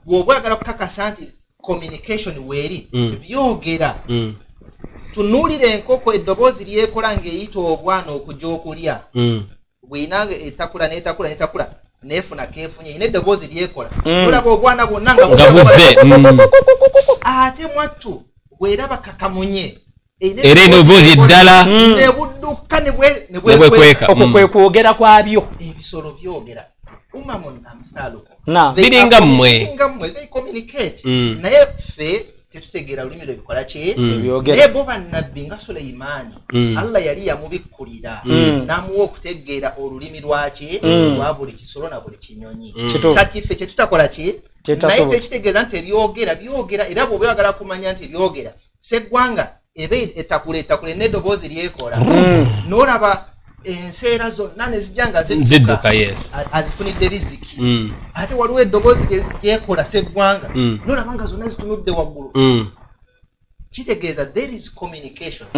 bw'obwagala kukakasa nti communication weeri byogera. Tunuulira enkoko eddoboozi lyekola ng'eyita obwana okujja okulya bw'inanga etakula n'etakula neefuna keefunye ina eddoboozi lyekola olaba obwana bwonna nga buze ate mwattu bw'eraba kakamunye era eddoboozi eddala nebudduka nebwekweka. Okwo kwe kwogera kwabyo ebisolo byogera. Umamun amthalukum biringa mmwe they communicate naye ffe tetutegeera olulimi lwe bikola ki naye bo bannabbi nga Sulaimaani Allah yali yamubikkulira n'amuwa okutegeera olulimi lwaki lwa buli kisolo na buli kinyonyi. Kati ffe kyetutakola ki naye tekitegeeza nti byogera era bw'oba oyagala kumanya nti byogera seggwanga eba etakula n'eddoboozi lyekola n'olaba enseera zonna ne zijja nga zidduka azifunidde riziki ate waliwo eddoboozi lyekola seggwanga n'olaba nga zonna zitunudde waggulu kitegeeza there is communication.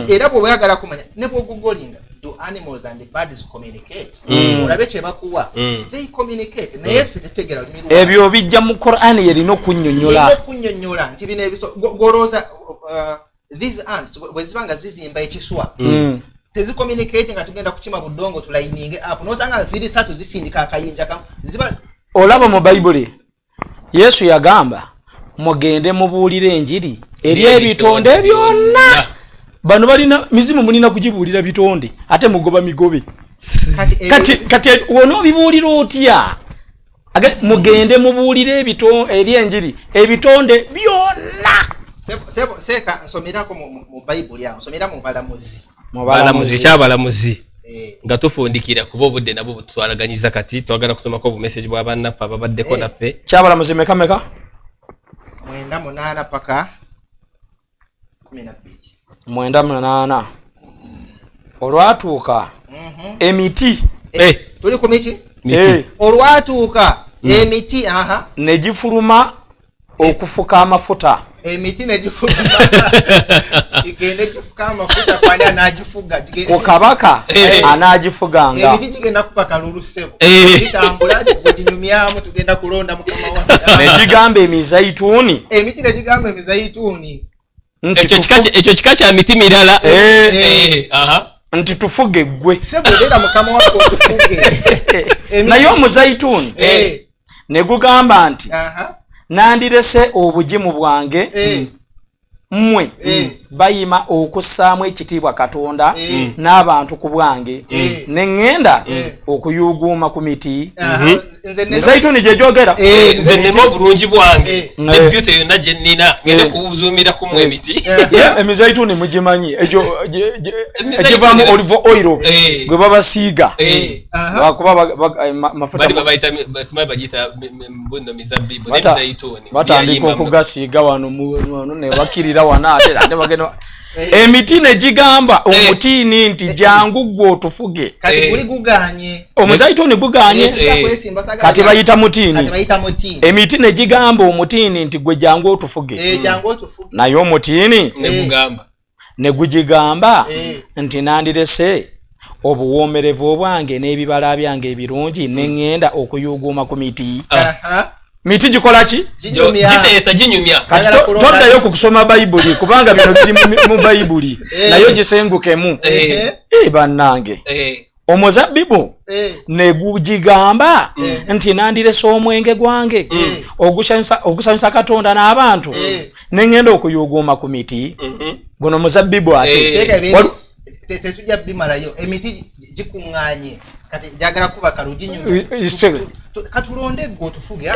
Era bw'oba oyagala kumanya ne bw'ogugolinga do animals and birds communicate olabe kye bakuwa they communicate naye ffe tetutegeera olulimi lwabyo. Ebyo bijja mu Qur'an yerina okunnyonnyola nti bino ebisolo golooza these ants bwe ziba nga zizimba ekiswa tezi communicate nga tugenda kukima budongo tulayininge apo nosanga ziri 3 zisindika akayinja kamu ziba. Olaba mu Bayibuli Yesu yagamba mugende mubuulire enjiri eri ebitonde byonna. Bano balina mizimu mulina kugibuulira bitonde ate mugoba migobe. Kati wona obibuulira otya? Mugende mubuulire eri enjiri ebitonde byonna. Seka nsomerako mu Bayibuli awo nsomera mu Balamuzi nga tufundikira kuba obudde nabo butwalaganyiza kati twagala kusomako obumessage bwa bannaffe ababaddeko naffe. Kyabalamuzi meka 9 paka 12 98 olwatuuka emiti tuli ku miti olwatuuka emiti negifuluma okufuka amafuta. Emiti negifuluma kigende kifuka amafuta kwani anagifuga ku kabaka anagifuganga. Emiti kigenda kupaka lulusebo kitambula ginyumyamu tugenda kulonda mukama wa negigamba emizaituni. Emiti negigamba emizaituni ekyo kika kya miti mirala nti tufuge gwe sebo era mukama wa tufuge naye omuzaituni negugamba nti nandirese obugimu bwange mmwe bayima okussaamu ekitiibwa Katonda n'abantu ku bwange neŋŋenda okuyuuguuma ku miti. Zaituni gye gyogera nze nnema obulungi bwange ne beauty yonna gye nnina ngende kuzuumira ku mu emiti. Emizaituni mugimanyi egivaamu olive oil gwe babasiiga lwakuba mafuta bagiyita mbuno mizabbibu n'emizaituni batandika okugasiiga wano ne bakirira wana ate bagenda. Emiti ne gigamba omutiini nti jangu gwe otufuge. Kati guli guganye omuzaituni guganye kati bayita mutiini. Emiti ne gigamba omutiini nti gwe jangu otufuge. Naye omutiini ne gugigamba nti nandirese obuwoomerevu obwange n'ebibala byange ebirungi neŋŋenda okuyuuguuma ku miti. miti gikola ki giteesa ginyumya toddayo ku kusoma bayibuli kubanga bino biri mu bayibuli nayo gisengukemu bannange omuzabbibu ne gugigamba nti nandirese omwenge gwange ogusanyusa Katonda n'abantu nengenda okuyuguuma ku miti guno muzabbibu ate tetujja bimalayo emiti gikuŋŋaanye kati njagala kuba kaluginyu katulonde gwo tufuge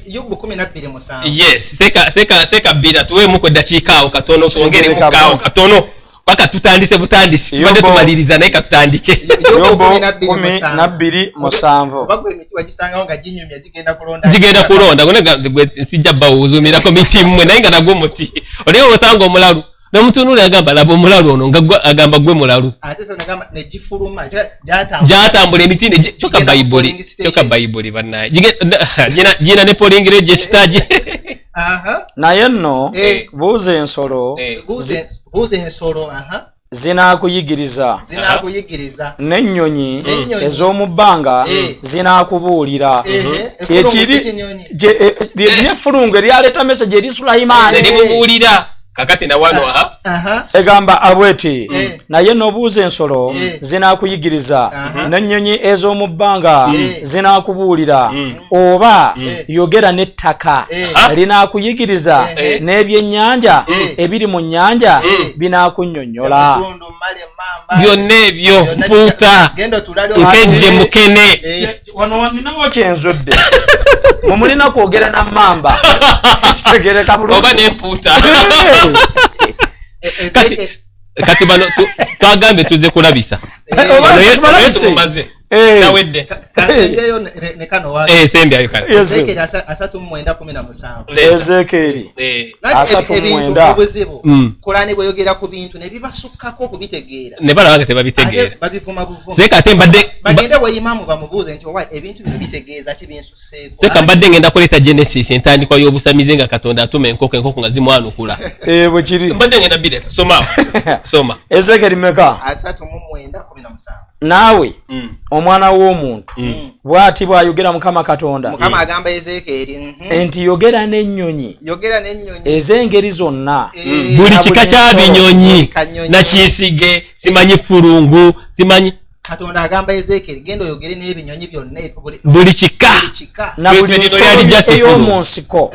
Yobu 12:7 yes seka bira tuwemu ko dakiika awo katono twongere mu kaawo katono paka tutandise butandisi tubadde tumaliriza naye katutandike Yobu 12:7 bagwe emiti wagisangawo nga ginyumya gigenda kulonda gwe sijja bawuzumirako miti mmwe naye nga nagwo muti oliyo osanga omulalu n'omutunuli agamba laba omulalu ono nga agamba gwe mulalu ate so nagamba ne gifuluma gyatambula emiti ne kyoka bayibuli bannaye gina ne polingire gye kitaji naye nno buuza ensolo zinaakuyigiriza n'ennyonyi ez'omu bbanga zinaakubuulira lyeffulungu eryaleeta meseji eri Sulaimaani limubuulira kakati na wano egamba abweti naye n'obuuza ensolo zinaakuyigiriza n'ennyonyi ez'omu bbanga zinaakubuulira oba yogera n'ettaka linaakuyigiriza n'ebyennyanja ebiri mu nnyanja binaakunnyonnyola byonna ebyo mpuuka nkejje mukene wano waninawo kyenzudde mumulina kwogera na mamba kitegereka bulungi oba n'empuuta kati bano twagambye tuze kulabisa tumaze nawedde sembyayo kale Ezekiel 3:9-17 Ezekiel 3:9 Kurani bweyogera ku bintu ne bibasukkako okubitegeera ne balabanga tebabitegeera babivuma buvuma seka ate mbadde bagende wa imamu bamubuuze nti owa ebintu bino bitegeeza ki binsuseeko seka mbadde ngenda kuleeta Genesis entandikwa y'obusamize nga Katonda atuma enkoko nga zimwanukula bwe kiri mbadde ngenda bireeta soma Ezekiel meka 3:9-17 naawe omwana w'omuntu bw'ati bw'ayogera Mukama Katonda Mukama agamba Ezekiel enti yogera n'ennyonyi ez'engeri zonna buli kika kya binyonyi na kisige simanyi fulungu simanyi Katonda agamba Ezekiel genda oyogere n'ebinyonyi byonna buli kika na buli nsolo ey'omu nsiko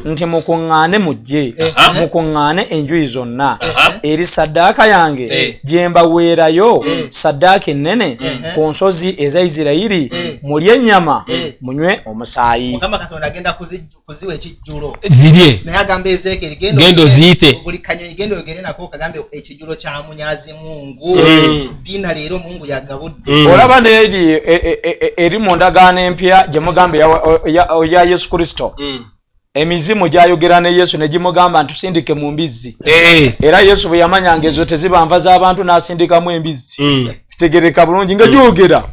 nti mukuŋŋaane mujje mukuŋŋaane enjuyi zonna eri saddaaka yange gye mbaweerayo saddaaka ennene ku nsozi eza Isirayiri mulye ennyama munywe omusaayi. Mukama Katonda agenda kuziwa ekijjulo zirye naye agamba Ezekiel genda oziyite buli kanyonyi genda oyogere nako kagambe ekijjulo kya munyazi Mungu dina leero Mungu yagabudde olaba n'eri eri mu ndagaano empya gye mugambe ya Yesu Kristo emizimu gyayogera ne Yesu ne gimugamba nti tusindike mu mbizzi era Yesu bwe yamanyanga ezo tezibanva z'abantu n'asindikamu embizzi kitegereka bulungi nga gyogera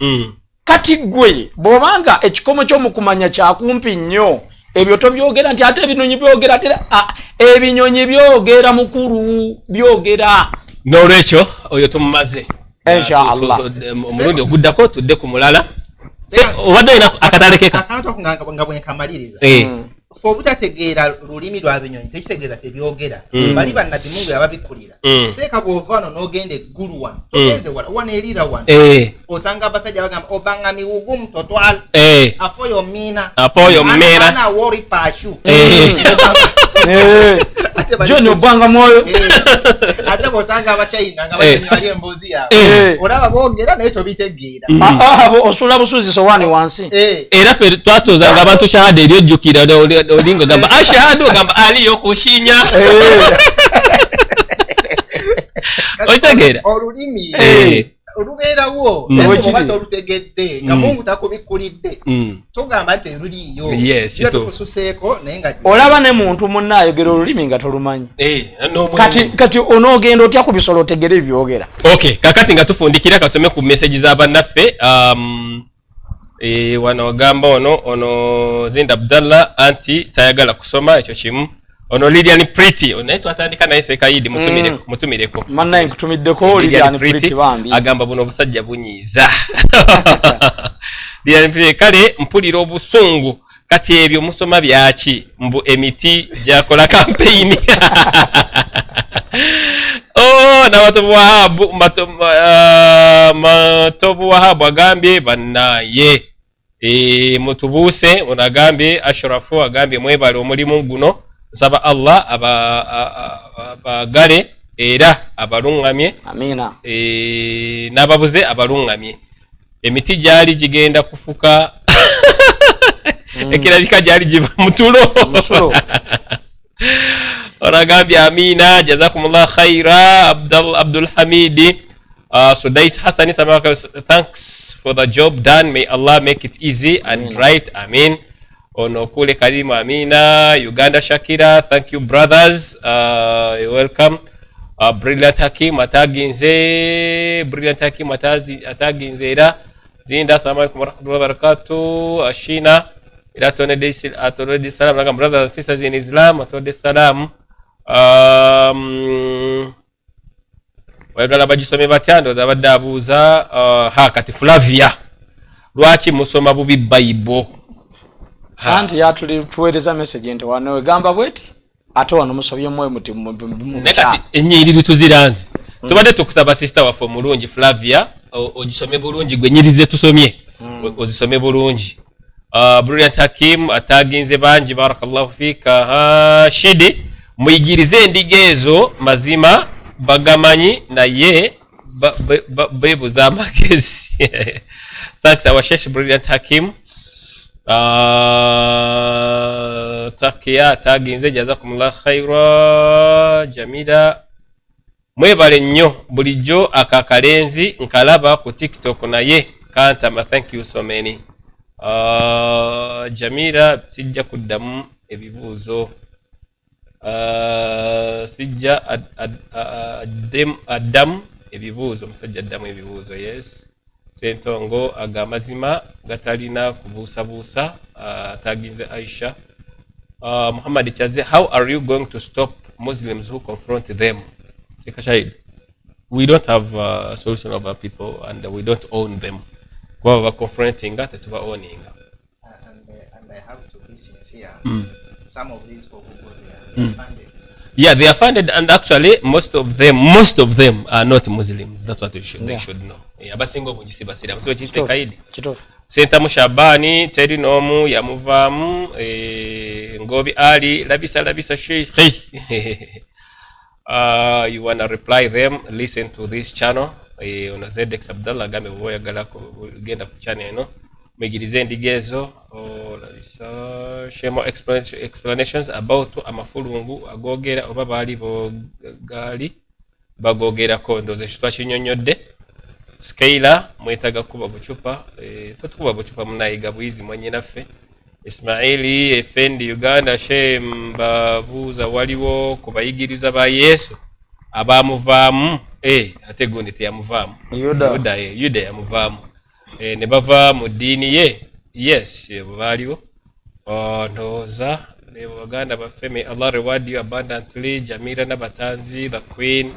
kati gwe bw'obanga ekikomo ky'omukumanya kyakumpi nnyo ebyo tobyogera nti ate ebinyonyi byogera ate ebinyonyi byogera mukulu byogera n'olwekyo oyo tumumaze inshallah omulundi oguddako tudde ku mulala obadde olina akatale keka akantu nga bwenkamaliriza ffe obutategeera lulimi lwa binyonyi tekitegeeza tebyogera bali bannabbi Mungu yababikulira seeka bw'ova wano n'ogenda eggulu wano togenze wano eriira wano osanga abasajja bagamba obanga miwugumu totwala afoyo mina ana wori pachu John obanga moyo ate bw'osanga abachina nga banyonyi emboozi yaabwe olaba boogera naye tobitegeera abo osula busuzi sowani wansi era ffe twatozanga abantu shahada eryojjukira olinga gamba ashahadu gamba aliyo kushinya oitegeera olulimi olubeerawo obata olutegedde nga Mungu takubikulidde tugamba nti luliyo tukususeeko naye nga olaba ne muntu munna ayogera olulimi nga tolumanyi kati onoogenda otya ku bisolo otegere ebyogera okay kakati nga tufundikira kasome ku message z'abannaffe wano wagamba ono Zinda Abdallah anti tayagala kusoma ekyo kimu ono Lilian Pretty naye twatandika naye Sekayidi mutumireko mannaye nkutumiddeko Lilian Pretty bambi agamba buno obusajja bunyiiza Lilian Pretty kale mpulira obusungu kati ebyo musoma byaki mbu emiti gyakola campaign Matobu Wahabu agambye bannaye mutubuse onagambye Ashrafu agambye mwebale omulimu guno nsaba Allah abagale era abalungamye amina nababuze abalungamye emiti gyali gigenda kufuka ekirabika gyali giva mutulo onagambye amina jazakumullah khaira Abdul Hamidi Sudais Hassani Samaka, thanks for the job done, may Allah make it easy and right, amin. Onokule Karimu amina. Uganda Shakira, thank you brothers, you're welcome. Brilliant Hakim ataginze ataginzera zinda. Assalamu alaikum warahmatullahi wabarakatuh. Ashina ila tonede salam nakam brothers and sisters in Islam atode salam. Wagala bajisome batyando zabadde abuuza kati Flavia lwaki musoma bubi Bible anti yatuli tuweereza message nti wano wegamba bweti ate wano musobye mwe muti kati ennyiriri tuziranze tubadde tukusaba sister waffe omulungi Flavia ogisome bulungi gwe nyirize tusomye ozisome bulungi. Brilliant Hakim ataginze bangi barakallahu fika. Shidi muyigirize endiga ezo mazima bagamanyi naye bebuza amagezi. Thanks our Sheikh Brilliant Hakim. Takia taginze jazakumullah khaira. Jamila mwebale nnyo bulijjo akakalenzi nkalaba ku TikTok naye kantama, thank you so many. Jamila sijja kuddamu ebibuuzo. Sijja Adam ebibuuzo, musajja addamu ebibuuzo. Yes. Sentongo agamazima gatalina kubuusabuusa. Taginze Aisha. Muhammad Chaze, how are you going to stop Muslims who confront them? Sikashahid, we don't have a solution of our people and we don't own them. We're confronting that to our owning. And I have to be sincere. Some of these people who go there, they are funded. Yeah, they are funded, and actually most of them are not Muslims. That's what they should know. Yeah, basingo kujisi basira. So chiste kaidi. Senta Mushabani, Teddy Nomu, Yamuvamu, Ngobi Ali, Labisa Sheikh. You wanna reply them, listen to this channel. On ZX Abdallah game boya galako genda ku channel no. Megirize ndigezo share more explanations about amafulungu agogera oba bali bogali bagogera ko ndoze shitwa kinyonyodde. Scaler mwetaga kuba buchupa totukuba buchupa munayiga buizi mwenye naffe. Ismaili Effendi Uganda shemba buza waliwo kubayigiriza ba Yesu abamuvamu ate gundi teyamuvamu Yuda yamuvamu ne bava mu ddiini ye. Yes baliwo ndoza ne Uganda bafeme. Allah reward you abundantly. Jamila Nabatanzi the Queen.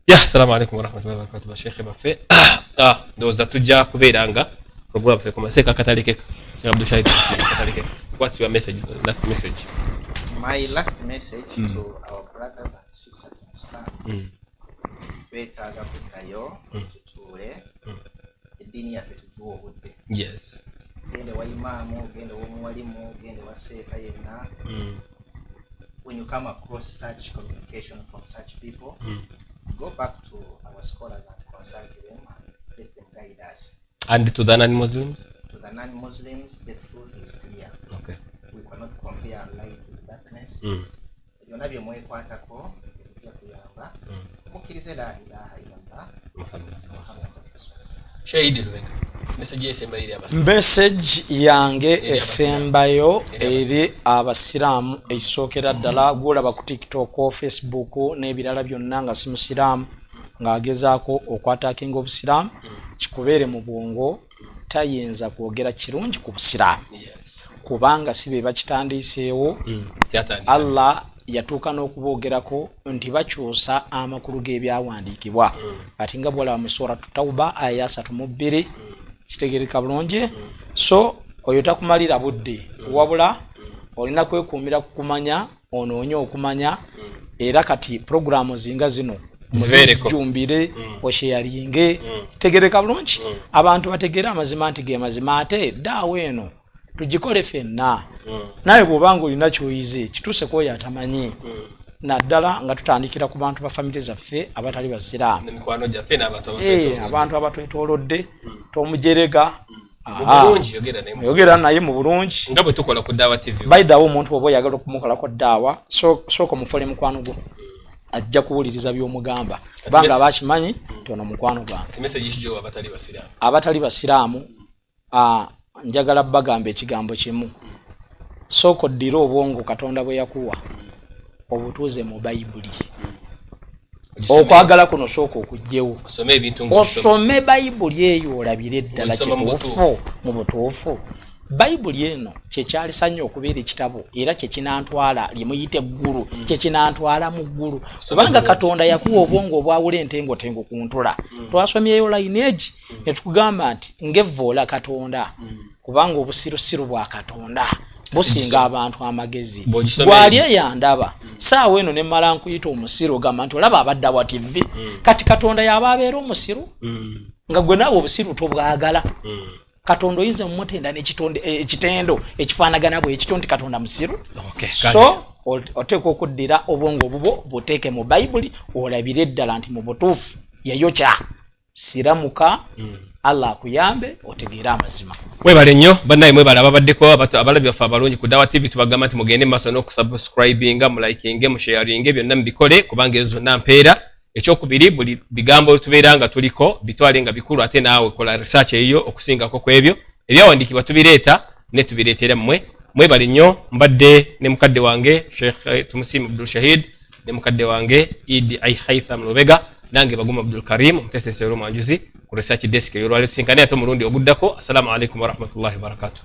Assalamu alaikum warahmatullahi wabarakatuh basheikh bafe. Ndoza tujja kubeeranga program fe kumaseka katalekeka. Sheikh Abdul Shahid katalekeka. What's your message, last message? My last message to our brothers and sisters in Islam. Betaaga kuddayo tutuule eddiini yaffe tugiwa obudde. Yes. Gende wa imaamu, gende w'omuwalimu, gende wa seeka yenna. When you come across such communication from such people, go back to our scholars and consult them and let them guide us. And to the non-Muslims? To the non-Muslims, the truth is clear. Okay. We cannot compare light with darkness. Byonna bye mwekwatako ebijja kuyamba mukkirize la ilaha illallah Muhammadur Rasulullah. Shahidi Lwenga, message esembayo eri abasiraamu. Message yange esembayo eri abasiraamu ekisookera ddala gwolaba ku TikTok, Facebook n'ebirala byonna nga si musiraamu ng'agezaako okwataakinga obusiraamu, kikubeere mu bwongo tayinza kwogera kirungi ku busiraamu kubanga si be bakitandiiseewo. Allah yatuuka n'okuboogerako nti bakyusa amakulu g'ebyawandiikibwa. Ati nga bw'olaba mu Suratu Tawba aya 32 kitegereka bulungi so oyo takumalira budde wabula olina kwekuumira kukumanya onoonye okumanya era kati programu zinga zino muzijumbire osheyaringe kitegereka bulungi abantu bategera amazima nti ge mazima ate daawe eno tugikole ffenna naye bw'obanga olina kyoyize kituse kwoyo atamanyi naddala nga tutandikira ku bantu ba famire zaffe abatali basiraamu abantu abatwetoolodde tomujerega yogera naye mu bulungi nga bwe tukola ku Daawa TV by the way omuntu oba oyagala okumukolako daawa sooka mufole mukwano gwo ajja kuwuliriza by'omugamba kubanga abakimanyi tono mukwano gwange abatali basiraamu njagala bagamba ekigambo kimu sooka oddira obwongo Katonda bwe yakuwa obutuuze mu bayibuli okwagala kuno sooka okugyewo osome bayibuli eyo olabire eddala kituufu mu butuufu bayibuli eno kyekyalisanya okubeera ekitabo era kyekinantwala limuyite eggulu kyekinantwala mu ggulu kubanga Katonda yakuwa obwongo obwawula entengotengo ku ntula twasomyeyo lineage netukugamba nti ngevvoola Katonda kubanga obusirusiru bwa Katonda businga abantu amagezi gwali eyandaba saawa eno nemmala nkuyita omusiru ogamba nti olaba abadda wa TV kati Katonda yaba abeera omusiru nga gwe naawe obusiru tobwagala Katonda oyinza mumutenda ekitendo ekifaanagana bwe ekitondi Katonda musiru so oteeka okuddira obwongo obubwo buteeke mu bayibuli olabire eddala nti mu butuufu yayokya siramuka Allah akuyambe otegeera amazima mwebale nnyo bannaye mwebale ababaddeko abalabi baffe abalungi ku Daawa TV tubagamba nti mugende maaso n'okusubscribinga mulikinge musharinge byonna mubikole kubanga ezo zonna mpeera ekyokubiri buli bigambo tubeera nga tuliko bitwale nga bikulu ate naawe kola research eyo okusingako ku ebyo ebyawandiikibwa tubireeta ne tubireetera mwebale nnyo mbadde ne mukadde wange Sheikh Tumusiime Abdul Shahid ne mukadde wange Idi Haitham Lubega nange Baguma Abdul Karim omutesesero omwanjuzi ku research desk ey'olwaleero tusinkane ate omulundi oguddako. Assalamu alaikum warahmatullahi wabarakatuh.